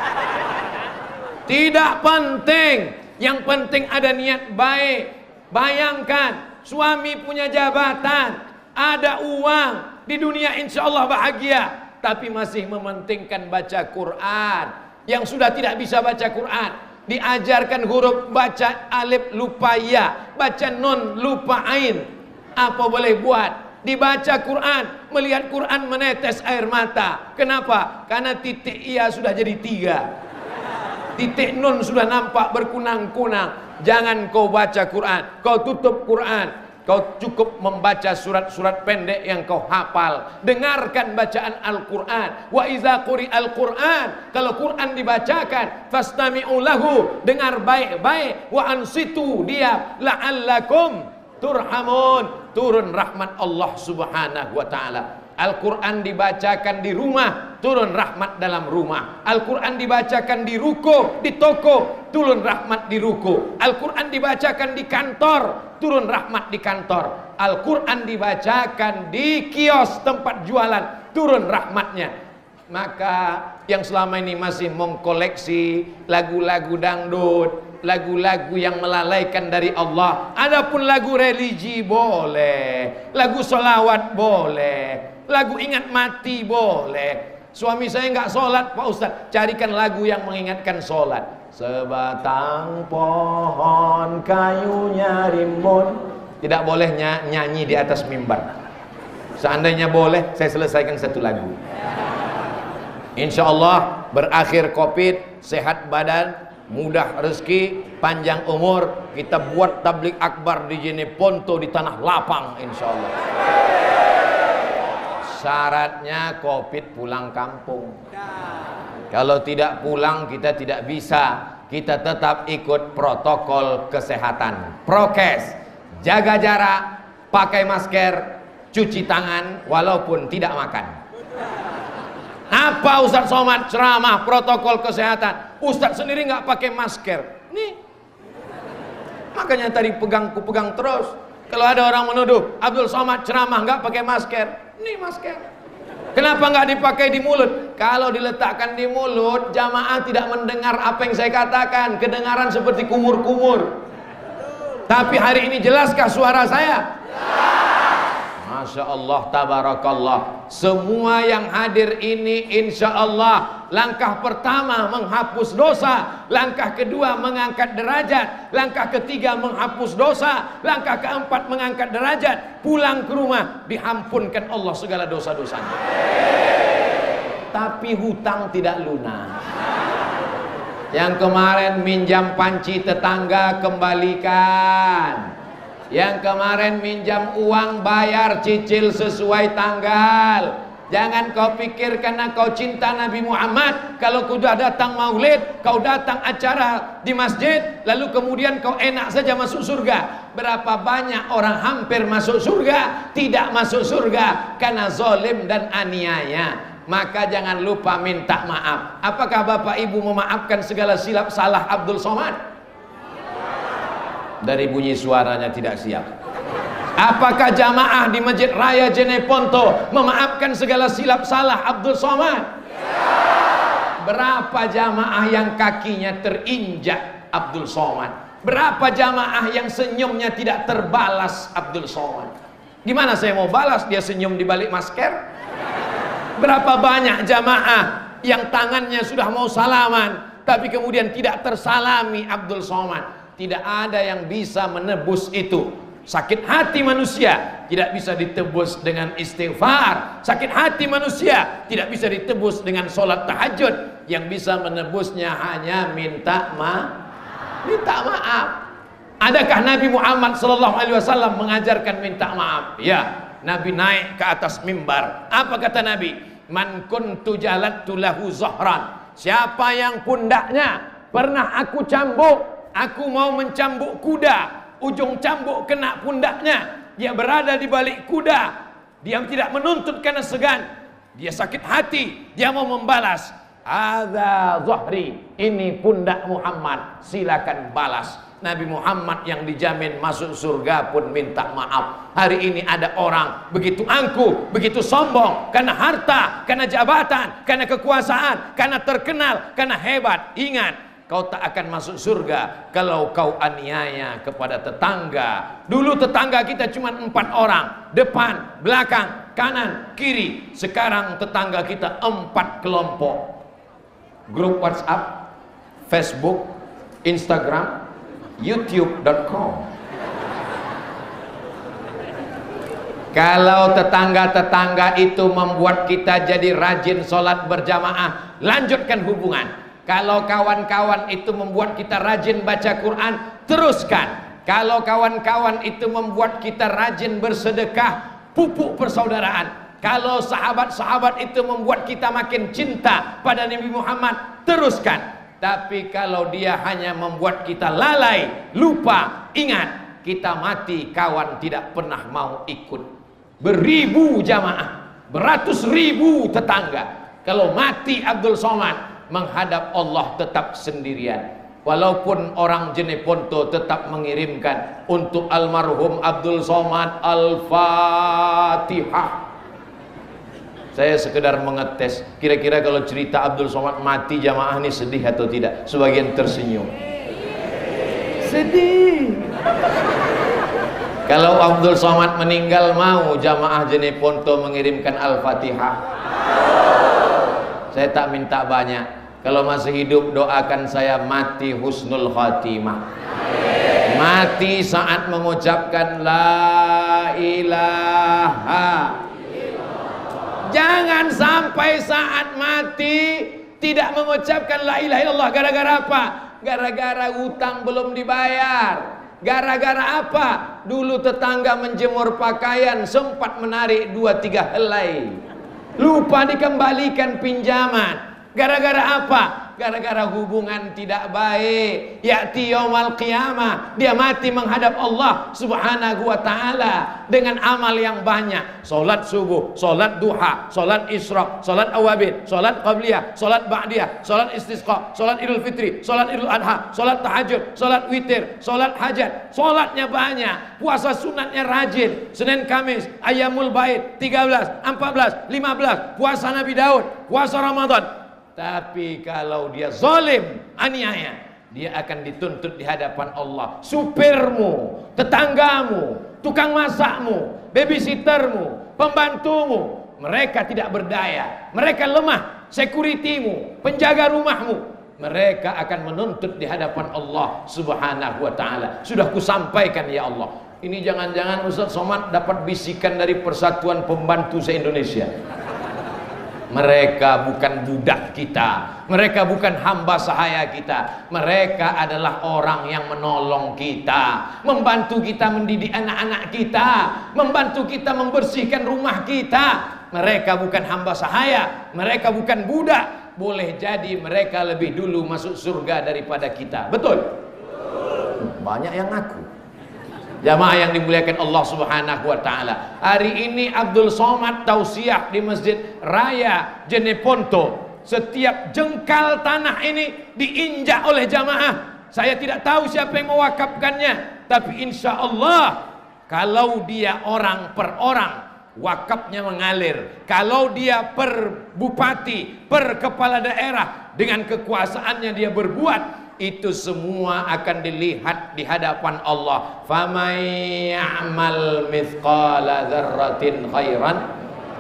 Tidak penting, yang penting ada niat baik. Bayangkan, suami punya jabatan, ada uang, di dunia insya Allah bahagia, tapi masih mementingkan baca Quran. Yang sudah tidak bisa baca Quran, diajarkan huruf, baca alif lupa ya, baca nun lupa ain. Apa boleh buat? Dibaca Quran, melihat Quran menetes air mata. Kenapa? Karena titik iya sudah jadi 3. Titik nun sudah nampak berkunang-kunang. Jangan kau baca Quran, kau tutup Quran. Kau cukup membaca surat-surat pendek yang kau hafal. Dengarkan bacaan Al-Quran. Wa iza quri'al Quran, kalau Quran dibacakan, fastami'u lahu, dengar baik-baik. Wa ansitu, dia la'allakum turhamun, turun rahmat Allah Subhanahu wa taala. Al-Quran dibacakan di rumah, turun rahmat dalam rumah. Al-Quran dibacakan di ruko, di toko, turun rahmat di ruko. Al-Quran dibacakan di kantor, turun rahmat di kantor. Al-Quran dibacakan di kios tempat jualan, turun rahmatnya. Maka yang selama ini masih mengkoleksi lagu-lagu dangdut, lagu-lagu yang melalaikan dari Allah, adapun lagu religi boleh, lagu sholawat boleh, lagu ingat mati boleh. Suami saya nggak sholat Pak Ustadz, carikan lagu yang mengingatkan sholat. Sebatang pohon kayunya rimbun. Tidak boleh nyanyi di atas mimbar. Seandainya boleh, saya selesaikan satu lagu. Insya Allah berakhir Covid, sehat badan, mudah rezeki, panjang umur, kita buat tablik akbar di Jeneponto di tanah lapang, insya Allah. Syaratnya Covid pulang kampung. Kalau tidak pulang kita tidak bisa. Kita tetap ikut protokol kesehatan, prokes, jaga jarak, pakai masker, cuci tangan walaupun tidak makan. Apa Ustadz Somad ceramah protokol kesehatan, Ustadz sendiri nggak pakai masker. Nih, makanya tadi pegang terus. Kalau ada orang menuduh Abdul Somad ceramah nggak pakai masker, nih masker. Kenapa nggak dipakai di mulut? Kalau diletakkan di mulut, jamaah tidak mendengar apa yang saya katakan, kedengaran seperti kumur-kumur. Tapi hari ini jelaskah suara saya? Masya Allah, tabarakallah. Semua yang hadir ini insya Allah langkah pertama menghapus dosa, langkah kedua mengangkat derajat, langkah ketiga menghapus dosa, langkah keempat mengangkat derajat, pulang ke rumah diampunkan Allah segala dosa-dosanya. Tapi hutang tidak lunas. Yang kemarin minjam panci tetangga kembalikan. Yang kemarin minjam uang bayar cicil sesuai tanggal. Jangan kau pikir karena kau cinta Nabi Muhammad, kalau kau sudah datang maulid, kau datang acara di masjid, lalu kemudian kau enak saja masuk surga. Berapa banyak orang hampir masuk surga, tidak masuk surga karena zalim dan aniaya. Maka jangan lupa minta maaf. Apakah Bapak Ibu memaafkan segala silap salah Abdul Somad? Dari bunyi suaranya tidak siap. Apakah jamaah di Masjid Raya Jeneponto memaafkan segala silap salah Abdul Somad? Berapa jamaah yang kakinya terinjak Abdul Somad? Berapa jamaah yang senyumnya tidak terbalas Abdul Somad? Gimana saya mau balas dia senyum di balik masker? Berapa banyak jamaah yang tangannya sudah mau salaman tapi kemudian tidak tersalami Abdul Somad? Tidak ada yang bisa menebus itu. Sakit hati manusia tidak bisa ditebus dengan istighfar. Sakit hati manusia tidak bisa ditebus dengan sholat tahajud. Yang bisa menebusnya hanya minta maaf. Adakah Nabi Muhammad SAW mengajarkan minta maaf? Ya, Nabi naik ke atas mimbar. Apa kata Nabi? Man kuntu jalattu lahu zahran. Siapa yang pundaknya pernah aku cambuk, aku mau mencambuk kuda, ujung cambuk kena pundaknya, dia berada di balik kuda, dia tidak menuntut karena segan, dia sakit hati, dia mau membalas. Hadza zahri, ini pundak Muhammad, silakan balas. Nabi Muhammad yang dijamin masuk surga pun minta maaf. Hari ini ada orang begitu angkuh, begitu sombong karena harta, karena jabatan, karena kekuasaan, karena terkenal, karena hebat. Ingat, kau tak akan masuk surga kalau kau aniaya kepada tetangga. Dulu tetangga kita cuma 4 orang, depan, belakang, kanan, kiri. Sekarang tetangga kita 4 kelompok. Grup WhatsApp, Facebook, Instagram, YouTube.com. Kalau tetangga-tetangga itu membuat kita jadi rajin sholat berjamaah, lanjutkan hubungan. Kalau kawan-kawan itu membuat kita rajin baca Quran, teruskan. Kalau kawan-kawan itu membuat kita rajin bersedekah, pupuk persaudaraan. Kalau sahabat-sahabat itu membuat kita makin cinta pada Nabi Muhammad, teruskan. Tapi kalau dia hanya membuat kita lalai, lupa, ingat, kita mati kawan tidak pernah mau ikut. Beribu jamaah, beratus ribu tetangga, kalau mati Abdul Somad, menghadap Allah tetap sendirian. Walaupun orang Jeneponto tetap mengirimkan untuk almarhum Abdul Somad Al-Fatihah. Saya sekedar mengetes, kira-kira kalau cerita Abdul Somad mati jamaah ini sedih atau tidak? Sebagian tersenyum. Sedih. Kalau Abdul Somad meninggal, mau jamaah Jeneponto mengirimkan Al-Fatihah? Saya tak minta banyak. Kalau masih hidup, doakan saya mati husnul khatimah. Mati saat mengucapkan la ilaha Jangan sampai saat mati tidak mengucapkan la ilaha illallah. Gara-gara apa? Gara-gara utang belum dibayar. Gara-gara apa? Dulu tetangga menjemur pakaian sempat menarik 2-3 helai, lupa dikembalikan pinjaman. Gara-gara apa? Gara-gara hubungan tidak baik. Ya'ti yaumal qiyamah, dia mati menghadap Allah subhanahu wa ta'ala dengan amal yang banyak. Solat subuh, solat duha, solat isyraq, solat awabin, solat qabliyah, solat ba'diyah, solat istisqa, solat idul fitri, solat idul adha, solat tahajud, solat witir, solat hajat. Solatnya banyak, puasa sunatnya rajin, Senin Kamis, Ayyamul Bait, 13, 14, 15, puasa Nabi Daud, puasa Ramadan. Tapi kalau dia zalim, aniaya, dia akan dituntut di hadapan Allah. Supirmu, tetanggamu, tukang masakmu, babysittermu, pembantumu, mereka tidak berdaya, mereka lemah. Securitymu, penjaga rumahmu, mereka akan menuntut di hadapan Allah subhanahu wa ta'ala. Sudah kusampaikan ya Allah. Ini jangan-jangan Ustaz Somad dapat bisikan dari Persatuan Pembantu se-Indonesia. Mereka bukan budak kita, mereka bukan hamba sahaya kita, mereka adalah orang yang menolong kita, membantu kita mendidik anak-anak kita, membantu kita membersihkan rumah kita. Mereka bukan hamba sahaya, mereka bukan budak. Boleh jadi mereka lebih dulu masuk surga daripada kita. Betul? Banyak yang ngaku. Jamaah yang dimuliakan Allah subhanahu wa ta'ala, hari ini Abdul Somad tausiah di Masjid Raya Jeneponto. Setiap jengkal tanah ini diinjak oleh jamaah. Saya tidak tahu siapa yang mewakafkannya, tapi insya Allah kalau dia orang per orang, wakafnya mengalir. Kalau dia per bupati, per kepala daerah, dengan kekuasaannya dia berbuat, itu semua akan dilihat di hadapan Allah. Famay ya'mal mithqala dzarratin khairan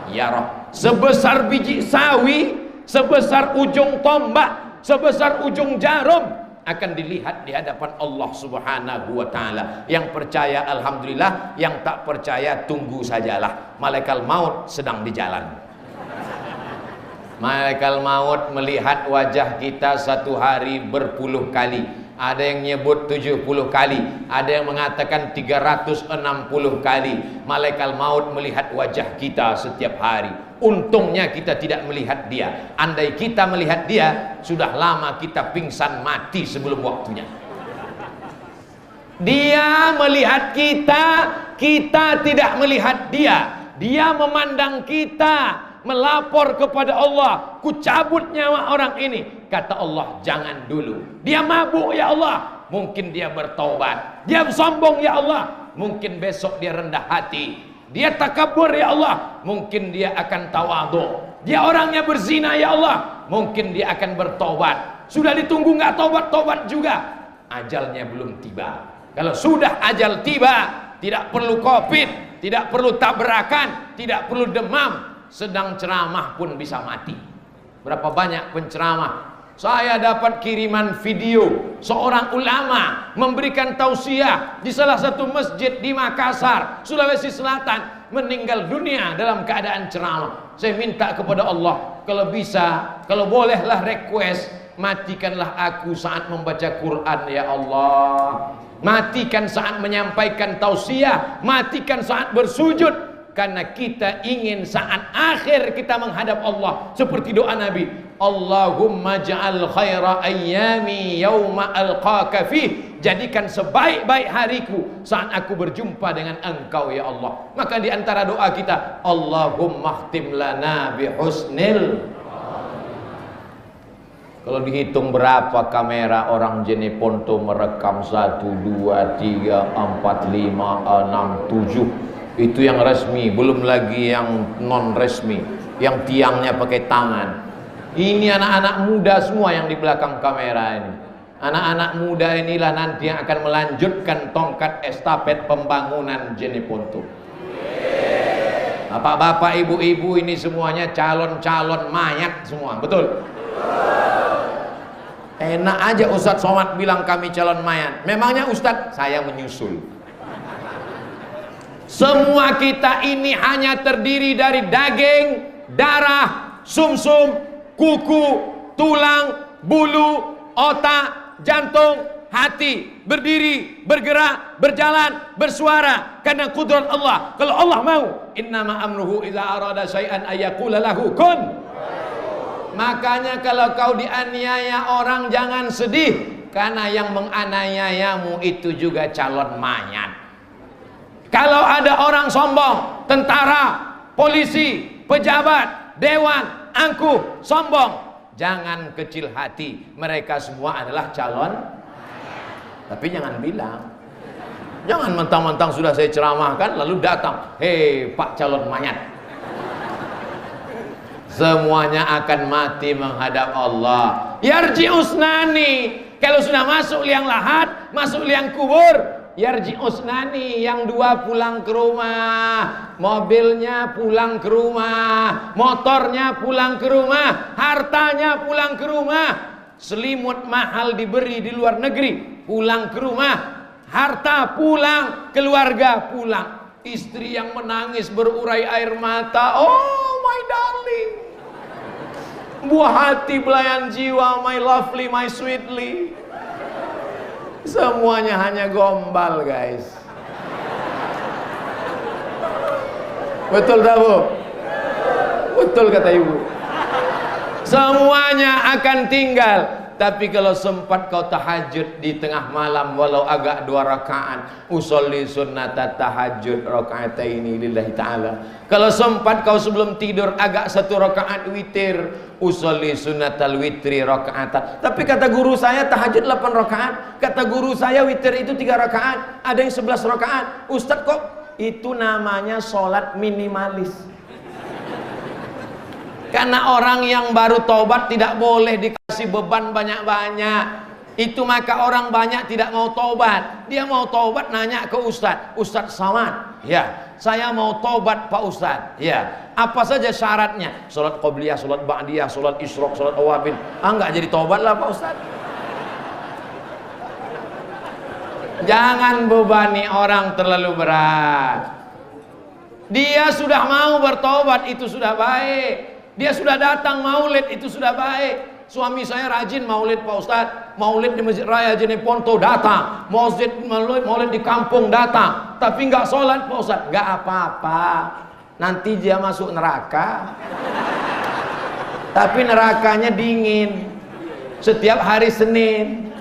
yarah. Sebesar biji sawi, sebesar ujung tombak, sebesar ujung jarum, akan dilihat di hadapan Allah subhanahu wa ta'ala. Yang percaya alhamdulillah, yang tak percaya tunggu sajalah. Malaikat maut sedang di jalan. Malaikat maut melihat wajah kita satu hari berpuluh kali. Ada yang nyebut 70 kali, ada yang mengatakan 360 kali. Malaikat maut melihat wajah kita setiap hari. Untungnya kita tidak melihat dia. Andai kita melihat dia, sudah lama kita pingsan mati sebelum waktunya. Dia melihat kita, kita tidak melihat dia. Dia memandang kita, melapor kepada Allah, ku cabut nyawa orang ini. Kata Allah, jangan dulu. Dia mabuk ya Allah, mungkin dia bertaubat. Dia sombong ya Allah, mungkin besok dia rendah hati. Dia takabur ya Allah, mungkin dia akan tawadhu. Dia orangnya berzina ya Allah, mungkin dia akan bertobat. Sudah ditunggu nggak tobat-tobat juga, ajalnya belum tiba. Kalau sudah ajal tiba, tidak perlu covid, tidak perlu tabrakan, tidak perlu demam, sedang ceramah pun bisa mati. Berapa banyak penceramah. Saya dapat kiriman video seorang ulama memberikan tausiah di salah satu masjid di Makassar, Sulawesi Selatan, meninggal dunia dalam keadaan ceramah. Saya minta kepada Allah, kalau bisa, kalau bolehlah request, matikanlah aku saat membaca Quran ya Allah. Matikan saat menyampaikan tausiah, matikan saat bersujud. Karena kita ingin saat akhir kita menghadap Allah seperti doa Nabi, Allahumma ja'al khaira ayyami yawma alqaka fih. Jadikan sebaik-baik hariku saat aku berjumpa dengan engkau ya Allah. Maka di antara doa kita, Allahumma khtim lana bihusnil. Kalau dihitung berapa kamera orang Jeneponto merekam 1, 2, 3, 4, 5, 6, 7. Itu yang resmi, belum lagi yang non resmi, yang tiangnya pakai tangan. Ini anak-anak muda semua yang di belakang kamera ini. Anak-anak muda inilah nanti yang akan melanjutkan tongkat estafet pembangunan Jeneponto. Bapak-bapak, ibu-ibu ini semuanya calon-calon mayat semua, betul? Enak aja Ustadz Somad bilang kami calon mayat. Memangnya Ustadz? Saya menyusul. Semua kita ini hanya terdiri dari daging darah, sumsum, kuku, tulang, bulu, otak, jantung, hati, berdiri, bergerak, berjalan, bersuara karena kudrat Allah. Kalau Allah mau, innama amruhu idza arada syai'an ayyaqula lahu kun. Makanya kalau kau dianiaya orang jangan sedih, karena yang menganiayamu itu juga calon mayat. Kalau ada orang sombong, tentara, polisi, pejabat, dewan, angkuh, sombong, jangan kecil hati, mereka semua adalah calon. Tapi jangan bilang, jangan mentang-mentang sudah saya ceramahkan lalu datang, hei Pak calon mayat. Semuanya akan mati menghadap Allah. Yarji usnani, kalau sudah masuk liang lahat, masuk liang kubur, yarji usnani, yang dua pulang ke rumah, mobilnya pulang ke rumah, motornya pulang ke rumah, hartanya pulang ke rumah, selimut mahal diberi di luar negeri, pulang ke rumah, harta pulang, keluarga pulang, istri yang menangis berurai air mata, oh my darling, buah hati belayan jiwa, my lovely, my sweetly, semuanya hanya gombal guys. Betul tak Bu? Betul kata ibu. Semuanya akan tinggal. Tapi kalau sempat kau tahajud di tengah malam walau agak 2 rakaat, usolli sunnata tahajud rakaataini lillahi ta'ala. Kalau sempat kau sebelum tidur agak 1 rakaat witir, usolli sunnatal witri rakaatan. Tapi kata guru saya tahajud 8 rakaat, kata guru saya witir itu 3 rakaat, ada yang 11 rakaat. Ustadz kok itu namanya sholat minimalis. Karena orang yang baru tobat tidak boleh dikasih beban banyak-banyak. Itu maka orang banyak tidak mau tobat. Dia mau tobat nanya ke Ustadz, Ustadz Samad, ya saya mau tobat Pak Ustadz, ya apa saja syaratnya? Sholat qobliyah, sholat ba'diyah, sholat isyraq, sholat awabin. Enggak jadi tobat lah Pak Ustadz. Jangan bebani orang terlalu berat. Dia sudah mau bertobat, itu sudah baik. Dia sudah datang maulid, itu sudah baik. Suami saya rajin maulid Pak Ustadz, maulid di Masjid Raya Jeneponto datang, maulid di kampung datang, tapi nggak sholat Pak Ustadz. Nggak apa-apa, nanti dia masuk neraka, tapi nerakanya dingin setiap hari Senin.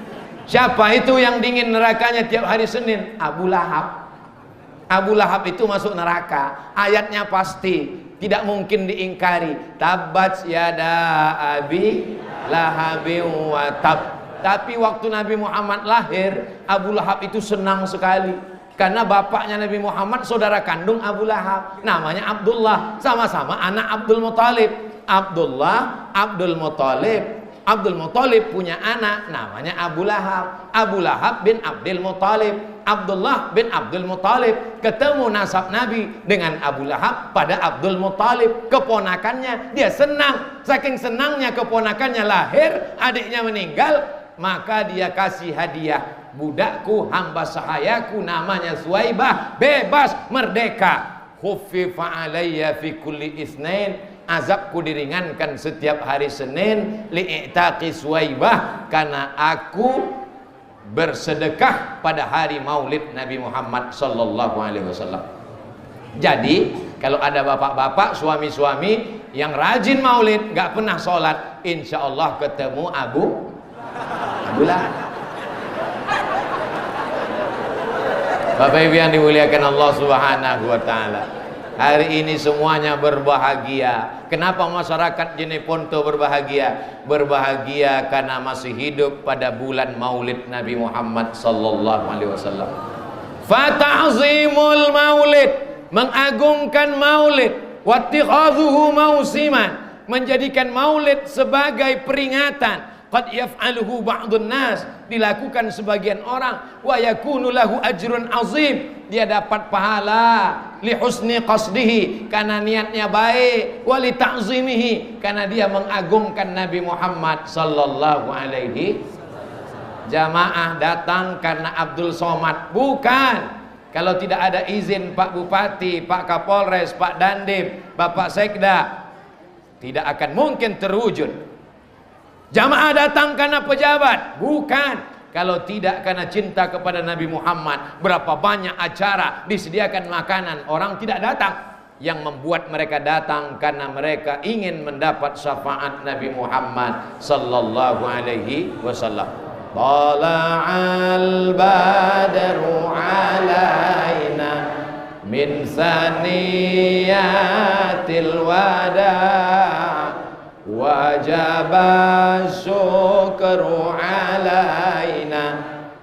Siapa itu yang dingin nerakanya tiap hari Senin? Abu Lahab. Abu Lahab itu masuk neraka, ayatnya pasti, tidak mungkin diingkari. Tabat yada abi lahabin wa tab. Tapi waktu Nabi Muhammad lahir, Abu Lahab itu senang sekali. Karena bapaknya Nabi Muhammad saudara kandung Abu Lahab, namanya Abdullah, sama-sama anak Abdul Muthalib. Abdullah, Abdul Muthalib. Abdul Muthalib punya anak namanya Abu Lahab. Abu Lahab bin Abdul Muthalib. Abdullah bin Abdul Muthalib ketemu nasab Nabi dengan Abu Lahab pada Abdul Muthalib, keponakannya. Dia senang, saking senangnya keponakannya lahir, adiknya meninggal, maka dia kasih hadiah, budakku hamba sahayaku namanya Suwaibah, bebas merdeka. Khuffifa alayya fi kulli isnain, azabku diringankan setiap hari Senin, li'itaqi Suwaibah, karena aku bersedekah pada hari maulid Nabi Muhammad sallallahu alaihi wasallam. Jadi kalau ada bapak-bapak, suami-suami yang rajin maulid, gak pernah sholat, insya Allah ketemu Abu Lahab. Bapak Ibu yang dimuliakan Allah subhanahu wa ta'ala, hari ini semuanya berbahagia. Kenapa masyarakat Jeneponto berbahagia? Berbahagia karena masih hidup pada bulan maulid Nabi Muhammad sallallahu alaihi wasallam. Fata'zimul maulid, mengagungkan maulid, wattikhadhuhu mausiman, menjadikan maulid sebagai peringatan. Qad yaf'aluhu ba'dun nas, dilakukan sebagian orang, wa yakunu lahu ajrun azim, dia dapat pahala li husni qasdihi, karena niatnya baik, wa li ta'zimihi, karena dia mengagungkan Nabi Muhammad sallallahu alaihi. Jamaah datang karena Abdul Somad? Bukan. Kalau tidak ada izin Pak Bupati, Pak Kapolres, Pak Dandim, Bapak Sekda, tidak akan mungkin terwujud. Jamaah datang karena pejabat, bukan. Kalau tidak karena cinta kepada Nabi Muhammad, berapa banyak acara disediakan makanan, orang tidak datang. Yang membuat mereka datang karena mereka ingin mendapat syafaat Nabi Muhammad sallallahu alaihi wasallam. Tala'al badru alaina min saniyatil wada' wajaba syukru alaina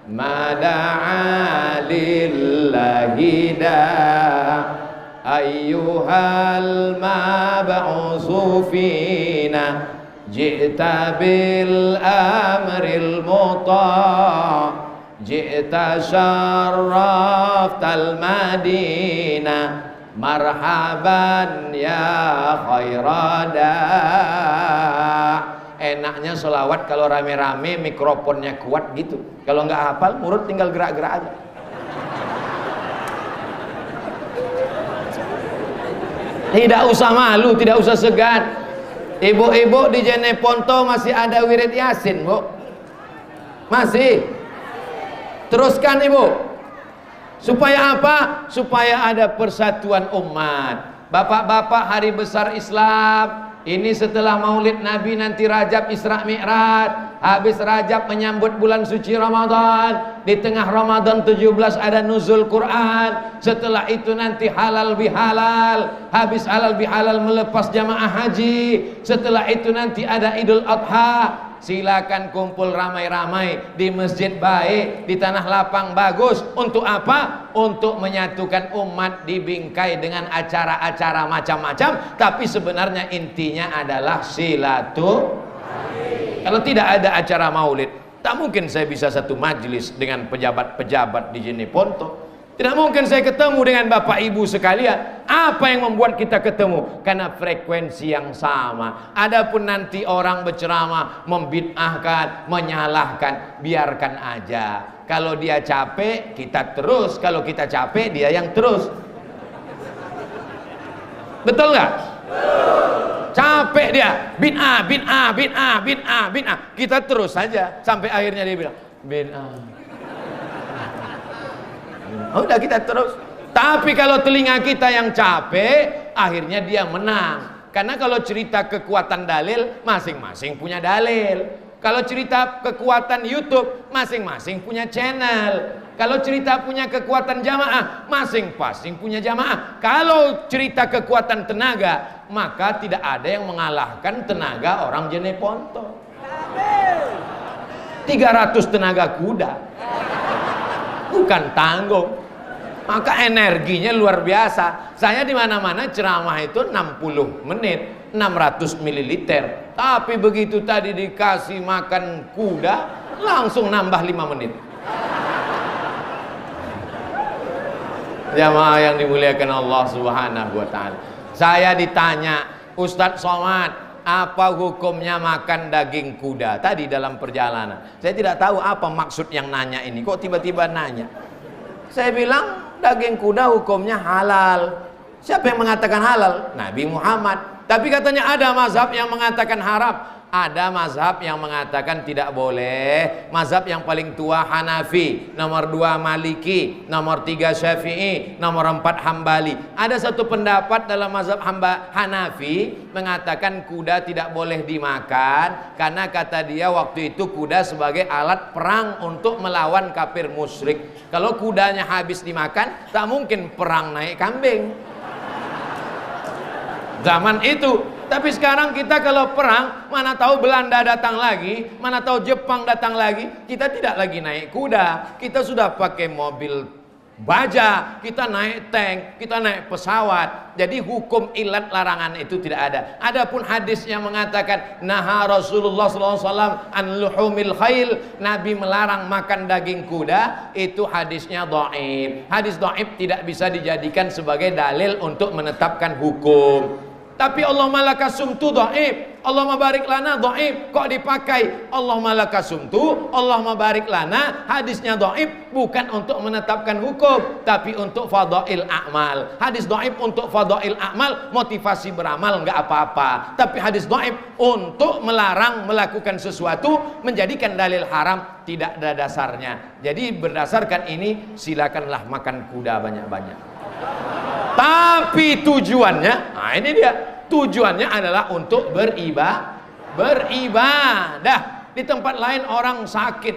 mada'a lillahi da' ayyuhal mab'usu fina ji'ta bil amril muta' ji'ta syarraftal madinah marhaban ya khairada. Enaknya selawat kalau rame-rame mikrofonnya kuat gitu. Kalau nggak hafal mulut tinggal gerak-gerak aja. Tidak usah malu, tidak usah segan. Ibu-ibu di Jeneponto masih ada wirid Yasin, Bu? Masih? Teruskan, Ibu. Supaya apa? Supaya ada persatuan umat. Bapak-bapak, hari besar Islam ini setelah Maulid Nabi, nanti Rajab Isra Mi'raj, habis Rajab menyambut bulan suci Ramadan, di tengah Ramadan 17 ada nuzul Quran, setelah itu nanti halal bihalal, habis halal bihalal melepas jamaah haji, setelah itu nanti ada Idul Adha. Silakan kumpul ramai-ramai di masjid baik, di tanah lapang bagus. Untuk apa? Untuk menyatukan umat di bingkai dengan acara-acara macam-macam. Tapi sebenarnya intinya adalah silaturahmi. Kalau tidak ada acara maulid, tak mungkin saya bisa satu majelis dengan pejabat-pejabat di Jeneponto. Tidak mungkin saya ketemu dengan bapak ibu sekalian. Apa yang membuat kita ketemu? Karena frekuensi yang sama. Adapun nanti orang berceramah, membid'ahkan, menyalahkan, biarkan aja. Kalau dia capek, kita terus. Kalau kita capek, dia yang terus. Betul nggak? Capek dia, bid'ah, bid'ah, bid'ah, bid'ah, bid'ah. Kita terus saja sampai akhirnya dia bilang bid'ah. Udah kita terus. Tapi kalau telinga kita yang capek, akhirnya dia menang. Karena kalau cerita kekuatan dalil, masing-masing punya dalil. Kalau cerita kekuatan YouTube, masing-masing punya channel. Kalau cerita punya kekuatan jamaah, masing-masing punya jamaah. Kalau cerita kekuatan tenaga, maka tidak ada yang mengalahkan tenaga orang Jeneponto. 300 tenaga kuda, bukan tanggung. Maka energinya luar biasa. Saya di mana-mana ceramah itu 60 menit, 600 ml. Tapi begitu tadi dikasih makan kuda, langsung nambah 5 menit. Jamaah yang dimuliakan Allah Subhanahu wa taala. Saya ditanya, Ustadz Somad, apa hukumnya makan daging kuda tadi dalam perjalanan? Saya tidak tahu apa maksud yang nanya ini. Kok tiba-tiba nanya? Saya bilang daging kuda hukumnya halal. Siapa yang mengatakan halal? Nabi Muhammad. Tapi katanya ada mazhab yang mengatakan haram. Ada mazhab yang mengatakan tidak boleh. Mazhab yang paling tua Hanafi, nomor 2 Maliki, nomor 3 Syafi'i, nomor 4 Hambali. Ada satu pendapat dalam mazhab Hanafi mengatakan kuda tidak boleh dimakan karena kata dia waktu itu kuda sebagai alat perang untuk melawan kafir musyrik. Kalau kudanya habis dimakan, tak mungkin perang naik kambing zaman itu. Tapi sekarang kita kalau perang, mana tahu Belanda datang lagi, mana tahu Jepang datang lagi, kita tidak lagi naik kuda, kita sudah pakai mobil baja, kita naik tank, kita naik pesawat. Jadi hukum ilat larangan itu tidak ada. Adapun hadis yang mengatakan naha Rasulullah SAW an luhumil khail, Nabi melarang makan daging kuda, itu hadisnya dhaif. Hadis dhaif tidak bisa dijadikan sebagai dalil untuk menetapkan hukum. Tapi Allah malaka sumtu dhaif. Allahumma barik lana dhaif, kok dipakai Allahumma lakasumtu, Allahumma barik lana. Hadisnya dhaif bukan untuk menetapkan hukum, tapi untuk fadail a'mal. Hadis dhaif untuk fadail a'mal, motivasi beramal nggak apa-apa. Tapi hadis dhaif untuk melarang melakukan sesuatu, menjadikan dalil haram, tidak ada dasarnya. Jadi berdasarkan ini silakanlah makan kuda banyak-banyak. Tapi tujuannya, nah ini dia, tujuannya adalah untuk beribadah. Di tempat lain orang sakit.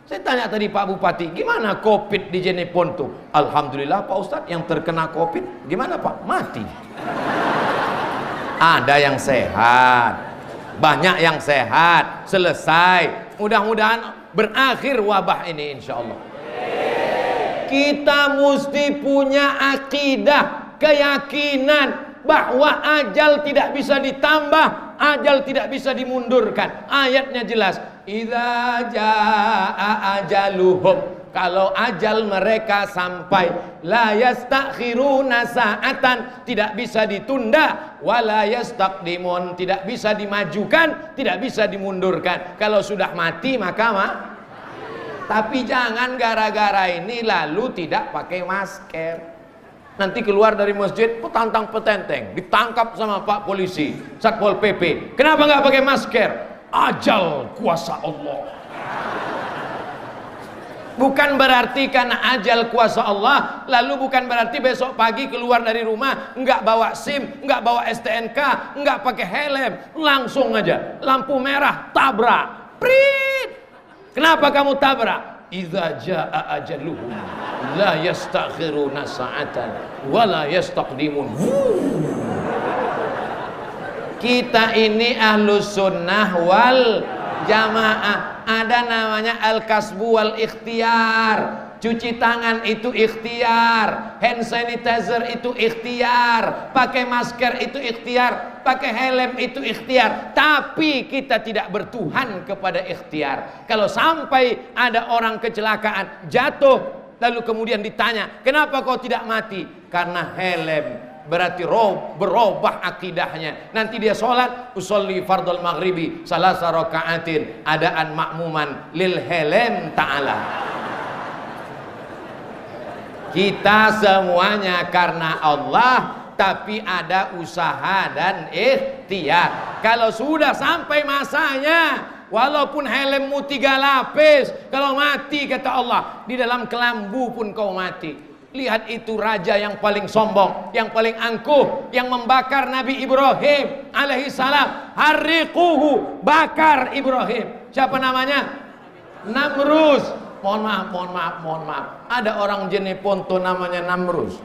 Saya tanya tadi Pak Bupati, gimana COVID di Jeneponto? Alhamdulillah Pak Ustadz, yang terkena COVID gimana Pak? Mati. Ada yang sehat, banyak yang sehat, selesai. Mudah-mudahan berakhir wabah ini insya Allah. Kita mesti punya akidah, keyakinan bahwa ajal tidak bisa ditambah, ajal tidak bisa dimundurkan. Ayatnya jelas, idza jaa ajaluhum, kalau ajal mereka sampai, la yastakhiruna sa'atan, tidak bisa ditunda, wala yastaqdimun, tidak bisa dimajukan, tidak bisa dimundurkan. Kalau sudah mati maka tapi jangan gara-gara ini lalu tidak pakai masker. Nanti keluar dari masjid petantang petenteng, ditangkap sama Pak Polisi, Satpol PP. Kenapa nggak pakai masker? Ajal kuasa Allah. Bukan berarti karena ajal kuasa Allah, lalu bukan berarti besok pagi keluar dari rumah nggak bawa SIM, nggak bawa STNK, nggak pakai helm, langsung aja lampu merah tabrak, prit. Kenapa kamu tabrak? Idza jaa ajaluhum la yastakhiruna sa'atan wa la yastaqdimun. Kita ini ahlus sunnah wal jamaah. Ada namanya al-kasbu wal ikhtiar. Cuci tangan itu ikhtiar, hand sanitizer itu ikhtiar, pakai masker itu ikhtiar, pakai helm itu ikhtiar. Tapi kita tidak bertuhan kepada ikhtiar. Kalau sampai ada orang kecelakaan, jatuh, lalu kemudian ditanya, kenapa kau tidak mati? Karena helm. Berarti berubah akidahnya. Nanti dia sholat, usolli fardal maghribi salasa raka'atin adaan makmuman lil helm ta'ala. Kita semuanya karena Allah, tapi ada usaha dan ikhtiar. Kalau sudah sampai masanya, walaupun helmmu 3 lapis, kalau mati kata Allah, di dalam kelambu pun kau mati. Lihat itu raja yang paling sombong, yang paling angkuh, yang membakar Nabi Ibrahim alaihissalam. Harriquhu, bakar Ibrahim. Siapa namanya? Namrus. Mohon maaf. Ada orang Jeneponto namanya Namrus.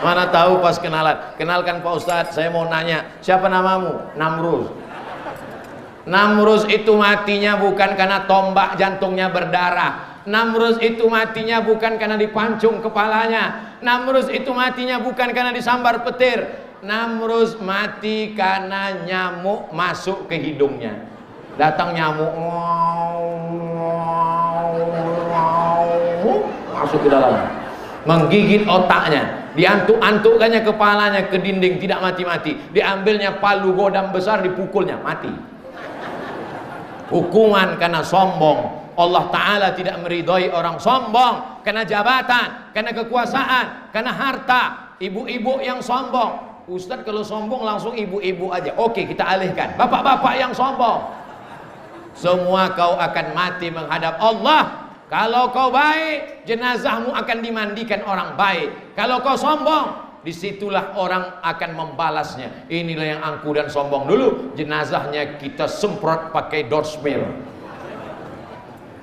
Mana tahu pas kenalan. Kenalkan Pak Ustadz, saya mau nanya, siapa namamu? Namrus. Namrus itu matinya bukan karena tombak jantungnya berdarah. Namrus itu matinya bukan karena dipancung kepalanya. Namrus itu matinya bukan karena disambar petir. Namrus mati karena nyamuk masuk ke hidungnya. Datang nyamuk, masuk ke dalam, menggigit otaknya, diantuk-antukkannya kepalanya ke dinding, tidak mati-mati. Diambilnya palu godam besar, dipukulnya, mati. Hukuman karena sombong. Allah Ta'ala tidak meridhoi orang sombong karena jabatan, karena kekuasaan, karena harta. Ibu-ibu yang sombong, Ustadz kalau sombong langsung ibu-ibu aja. Oke, kita alihkan, bapak-bapak yang sombong. Semua kau akan mati menghadap Allah. Kalau kau baik, jenazahmu akan dimandikan orang baik. Kalau kau sombong, disitulah orang akan membalasnya. Inilah yang angkuh dan sombong dulu, jenazahnya kita semprot pakai dorsmir.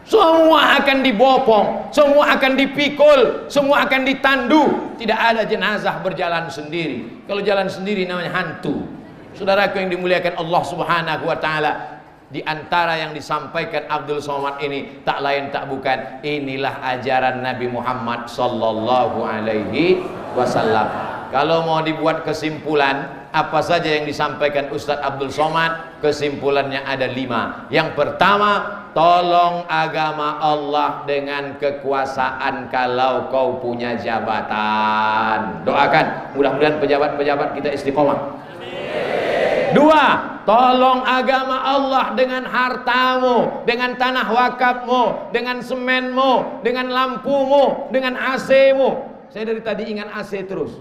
Semua akan dibopong, semua akan dipikul, semua akan ditandu. Tidak ada jenazah berjalan sendiri. Kalau jalan sendiri namanya hantu. Saudaraku yang dimuliakan Allah Subhanahu wa Ta'ala, di antara yang disampaikan Abdul Somad ini tak lain tak bukan, inilah ajaran Nabi Muhammad sallallahu alaihi wasallam. Kalau mau dibuat kesimpulan, apa saja yang disampaikan Ustadz Abdul Somad, kesimpulannya ada 5. Yang pertama, tolong agama Allah dengan kekuasaan kalau kau punya jabatan. Doakan, mudah-mudahan pejabat-pejabat kita istiqomah. Dua, tolong agama Allah dengan hartamu, dengan tanah wakafmu, dengan semenmu, dengan lampumu, dengan AC-mu. Saya dari tadi ingat AC terus.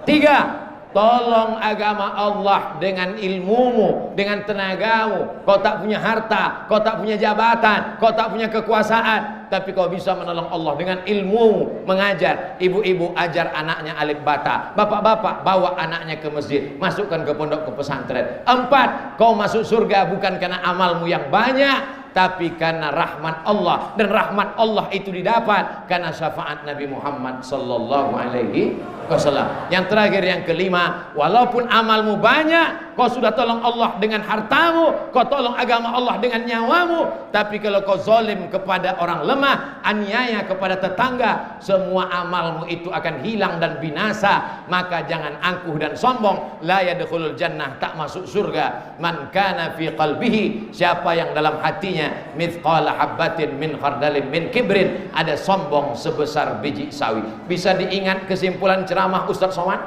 Tiga, tolong agama Allah dengan ilmumu, dengan tenagamu. Kau tak punya harta, kau tak punya jabatan, kau tak punya kekuasaan, tapi kau bisa menolong Allah dengan ilmu mengajar. Ibu-ibu ajar anaknya alif bata, bapak-bapak bawa anaknya ke masjid, masukkan ke pondok, ke pesantren. Empat, kau masuk surga bukan karena amalmu yang banyak, tapi karena rahmat Allah. Dan rahmat Allah itu didapat karena syafaat Nabi Muhammad sallallahu alaihi wasallam. Yang terakhir, yang kelima, walaupun amalmu banyak, kau sudah tolong Allah dengan hartamu, kau tolong agama Allah dengan nyawamu, tapi kalau kau zalim kepada orang lemah, aniaya kepada tetangga, semua amalmu itu akan hilang dan binasa. Maka jangan angkuh dan sombong. La yadkhulul jannah, tak masuk surga, man kana fi qalbihi, siapa yang dalam hatinya mithqala habbatin min khardalin min kibrin, ada sombong sebesar biji sawi. Bisa diingat kesimpulan ceramah Ustaz Somad?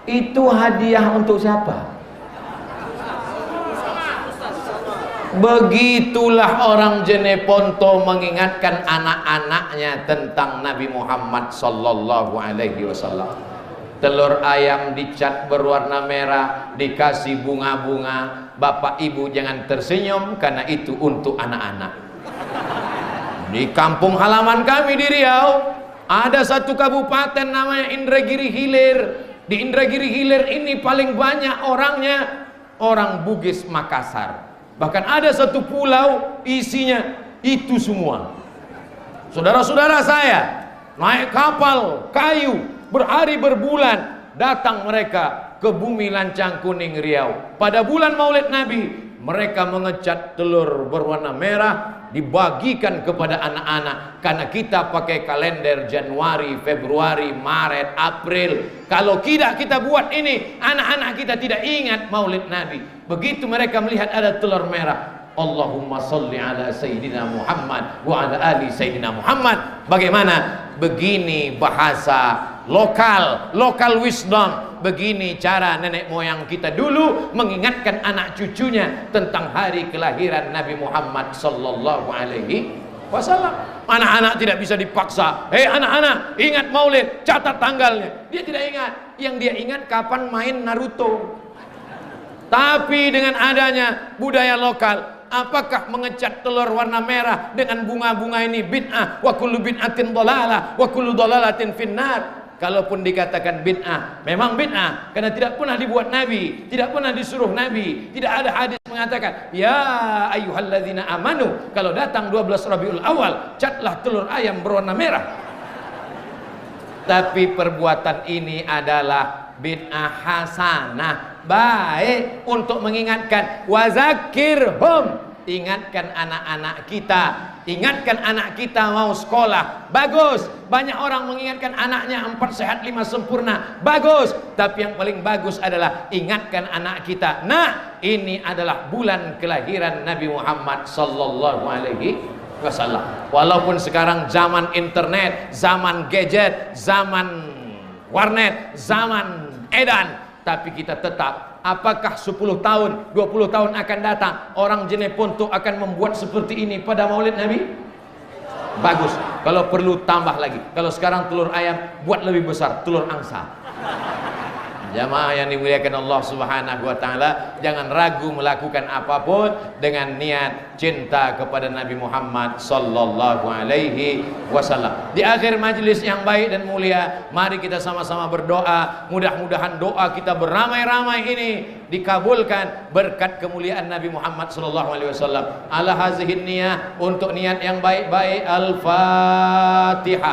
Itu hadiah untuk siapa? Begitulah orang Jeneponto mengingatkan anak-anaknya tentang Nabi Muhammad sallallahu alaihi wasallam. Telur ayam dicat berwarna merah, dikasih bunga-bunga. Bapak ibu jangan tersenyum, karena itu untuk anak-anak. Di kampung halaman kami di Riau, ada satu kabupaten namanya Indragiri Hilir. Di Indragiri Hilir ini paling banyak orangnya orang Bugis Makassar. Bahkan ada satu pulau isinya itu semua. Saudara-saudara saya naik kapal kayu berhari berbulan, datang mereka ke bumi Lancang Kuning Riau. Pada bulan Maulid Nabi, mereka mengecat telur berwarna merah, dibagikan kepada anak-anak. Karena kita pakai kalender Januari, Februari, Maret, April. Kalau tidak kita buat ini, anak-anak kita tidak ingat Maulid Nabi. Begitu mereka melihat ada telur merah, Allahumma salli ala Sayyidina Muhammad wa ala ali Sayyidina Muhammad. Bagaimana? Begini bahasa lokal wisdom. Begini cara nenek moyang kita dulu mengingatkan anak cucunya tentang hari kelahiran Nabi Muhammad sallallahu alaihi wasallam. Anak-anak tidak bisa dipaksa. Hei anak-anak, ingat Maulid, catat tanggalnya. Dia tidak ingat. Yang dia ingat kapan main Naruto. Tapi dengan adanya budaya lokal, apakah mengecat telur warna merah dengan bunga-bunga ini bid'ah? Wa kullu bid'atin dhalalah wa kullu dhalalatin finnar. Kalaupun dikatakan bid'ah, memang bid'ah karena tidak pernah dibuat Nabi, tidak pernah disuruh Nabi, tidak ada hadis mengatakan ya ayyuhalladzina amanu, kalau datang 12 Rabiul Awal catlah telur ayam berwarna merah. Tapi perbuatan ini adalah bid'ah hasanah, baik untuk mengingatkan. Wazakirhum, ingatkan anak-anak kita. Ingatkan anak kita mau sekolah, bagus. Banyak orang mengingatkan anaknya 4 sehat 5 sempurna, bagus. Tapi yang paling bagus adalah ingatkan anak kita, nah ini adalah bulan kelahiran Nabi Muhammad sallallahu alaihi wasallam. Walaupun sekarang zaman internet, zaman gadget, zaman warnet, zaman edan, tapi kita tetap. Apakah 10 tahun, 20 tahun akan datang orang Jeneponto akan membuat seperti ini pada Maulid Nabi? Bagus. Kalau perlu tambah lagi. Kalau sekarang telur ayam, buat lebih besar, telur angsa. Jamaah yang dimuliakan Allah Subhanahu wa taala, jangan ragu melakukan apapun dengan niat cinta kepada Nabi Muhammad sallallahu alaihi wasallam. Di akhir majlis yang baik dan mulia, mari kita sama-sama berdoa, mudah-mudahan doa kita beramai-ramai ini dikabulkan berkat kemuliaan Nabi Muhammad sallallahu alaihi wasallam. Ala hazihin niyah, untuk niat yang baik-baik. Al-Fatihah.